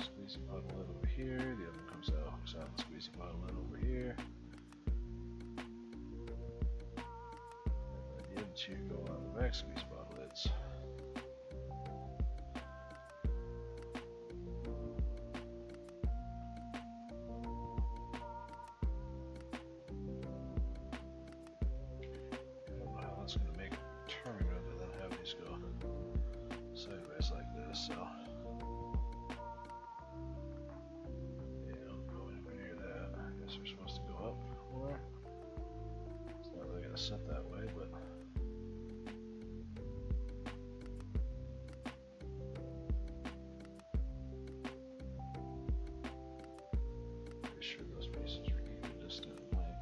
squeezy bottle lid over here. The other one comes out, hooks on the squeezy bottle lid over here. And the other two go on the back squeeze bottle lids. So, yeah, I'm going over near that. I guess we're supposed to go up more. It's not really going to set that way, but. Pretty sure those pieces are equidistant in length.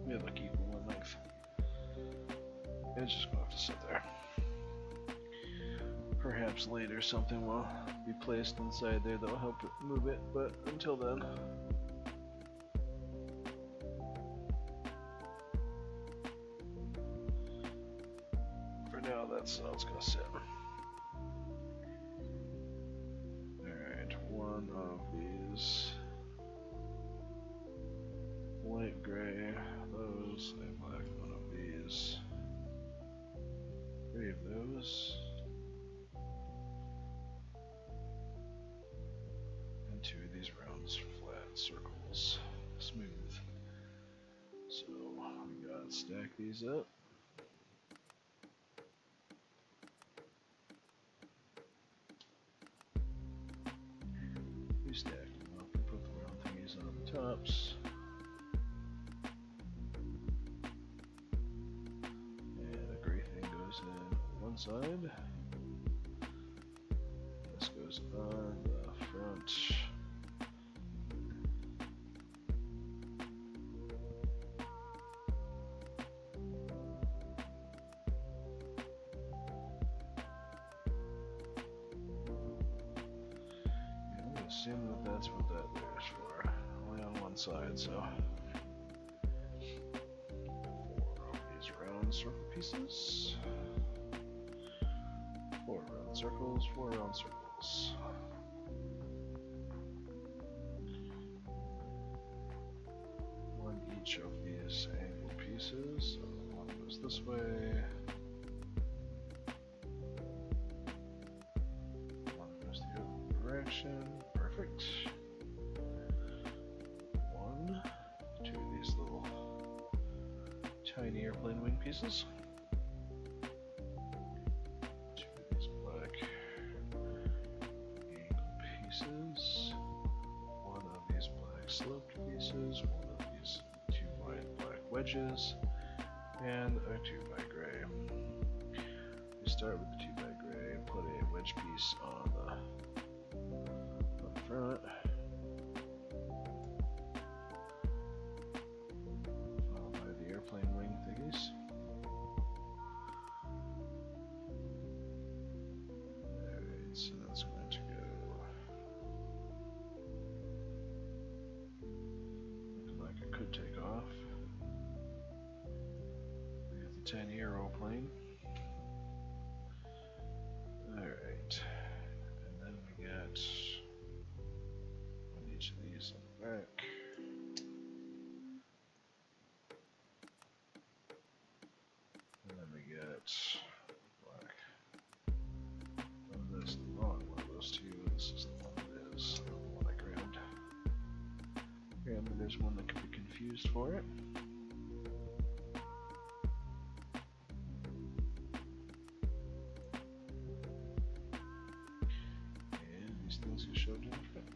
They look equal in length. It's just gonna have to sit there. Perhaps later something will be placed inside there that will help it move it, but until then. For now, that's how it's gonna sit. Alright, one of these light gray, those, a black one of these, 3 of those, and 2 of these round flat circles, smooth. So we got stack these up. We stack them up and put the round thingies on the tops. In one side. This goes on the front. I'm gonna assume that that's what that there's for. Only on one side, so 4 of these round circle pieces. 4 round circles, 4 round circles. One each of these angled pieces. So one goes this way. One goes the other direction. Perfect. 1, 2 of these little tiny airplane wing pieces. One of these black sloped pieces, one of these 2 wide black wedges, and a 2 by gray. We start with the 2 by gray, put a wedge piece on the front, followed by the airplane wing thingies. Alright, so that's going to go. Could take off. We have the 10 aeroplane. Alright. And then we got one each of these on the back. And then we got black. Oh, this is the wrong one of those 2. This is the one that is the one I grabbed. And there's one that could be confused for it. And these things get shoved in front.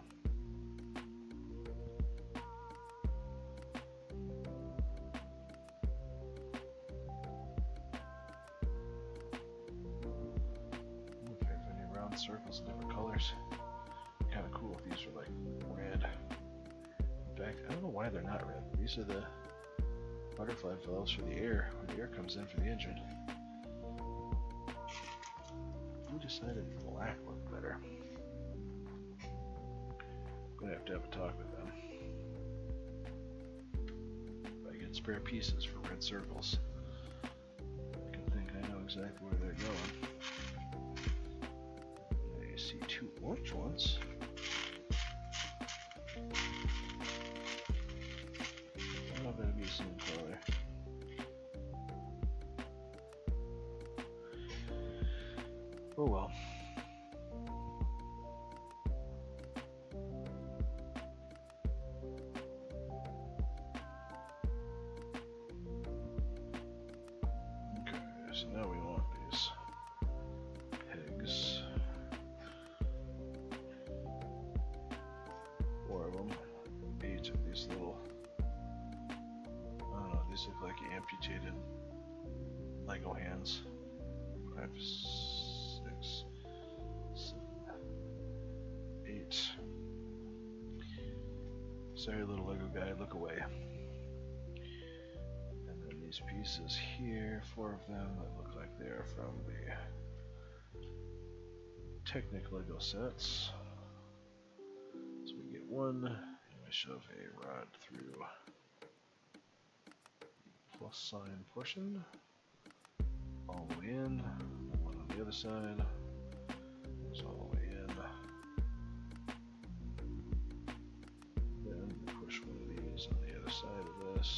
these are like red. In fact, I don't know why they're not red. These are the butterfly valves for the air, where the air comes in for the engine. Who decided black looked better? I'm gonna have to have a talk with them. If I get spare pieces for red circles, I can think I know exactly where they're going. I see two orange ones. Oh, that'll be the same color. Oh well. Okay, so now we want these pegs. 4 of them. 8 of these little, I don't know, these look like amputated Lego hands. 5, 6, 7, 8. Sorry, little Lego guy, look away. And then these pieces here, 4 of them that look like they're from the Technic Lego sets. So we get 1, and we shove a rod through the plus sign portion, all the way in, 1 on the other side, goes all the way in. Then push 1 of these on the other side of this.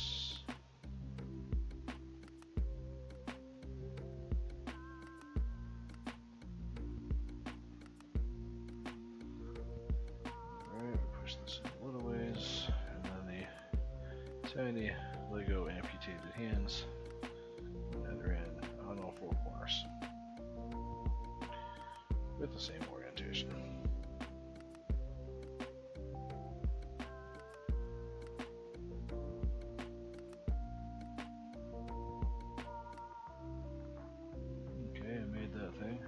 Push this in a little ways, and then the tiny Lego amputated hands that are in on all 4 corners with the same orientation. Okay, I made that thing.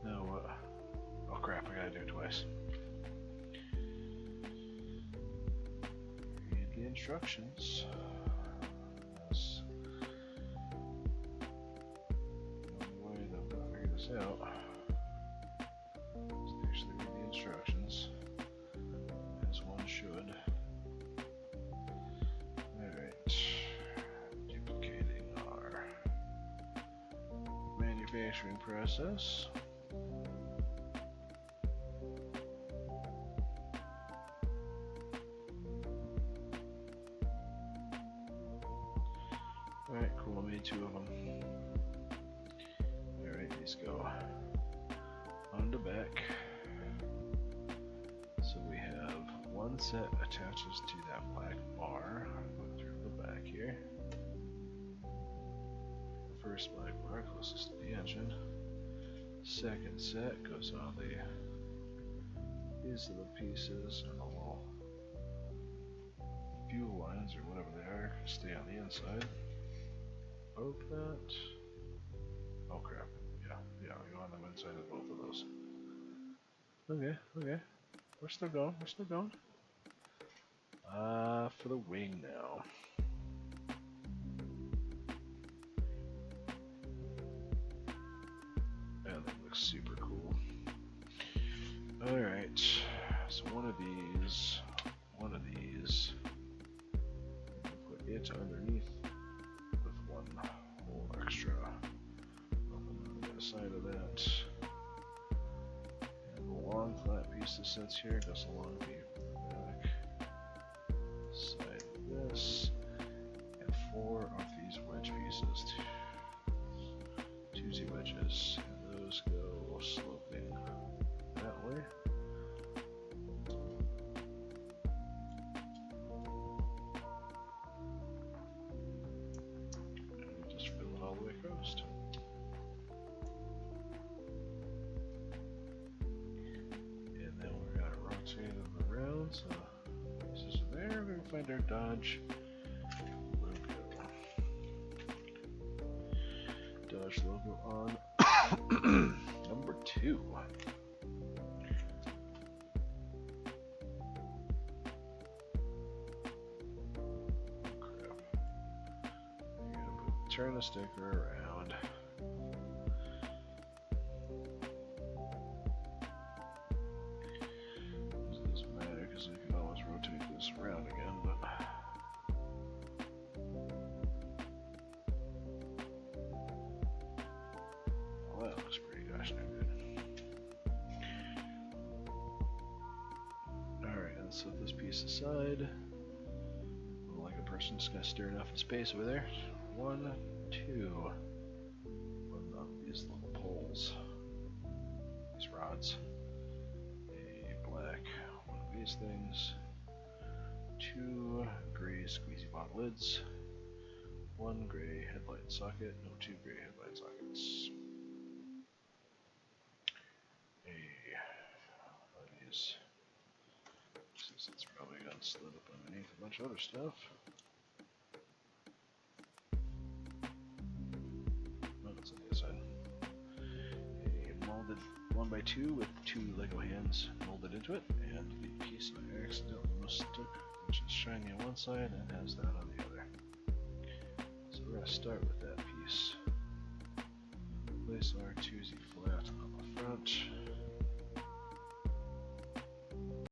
Now what? Oh crap, I gotta do it twice. Instructions. That's the only way that I'm going to figure this out is to actually read the instructions, as one should. Alright, duplicating our manufacturing process. Alright, cool, I made 2 of them. Alright, these go on the back. So we have 1 set attaches to that black bar. I'll go through the back here. The first black bar closest to the engine. Second set goes on these are the pieces and the little fuel lines or whatever they are stay on the inside. Both that. Oh crap. Yeah, we go on the inside of both of those. Okay. We're still going. For the wing now. Man, that looks super cool. Alright, so one of these, put it underneath with 1 whole extra on the other side of that. And the long flat piece that sits here goes along the back side of this, and 4 of these wedge pieces, 2 wedges, and those go sloping that way. And just fill it all the way across. And then we're gonna rotate them around so pieces are there. We're gonna find our Dodge logo. Dodge logo on number 2. turn the sticker around. This doesn't matter because I can always rotate this around again, but well, that looks pretty gosh darn good. Alright, let's set this piece aside. Like a person just gonna stare enough in space over there. 1, 2. One of these little poles. These rods. A black one of these things. 2 gray squeezy bot lids. 1 gray headlight socket. No, 2 gray headlight sockets. These. It's probably got slid up underneath a bunch of other stuff. Oh, it's on the inside. A molded 1x2 with 2 Lego hands molded into it, and the piece I accidentally mistook, which is shiny on one side and has that on the other. So we're going to start with that piece.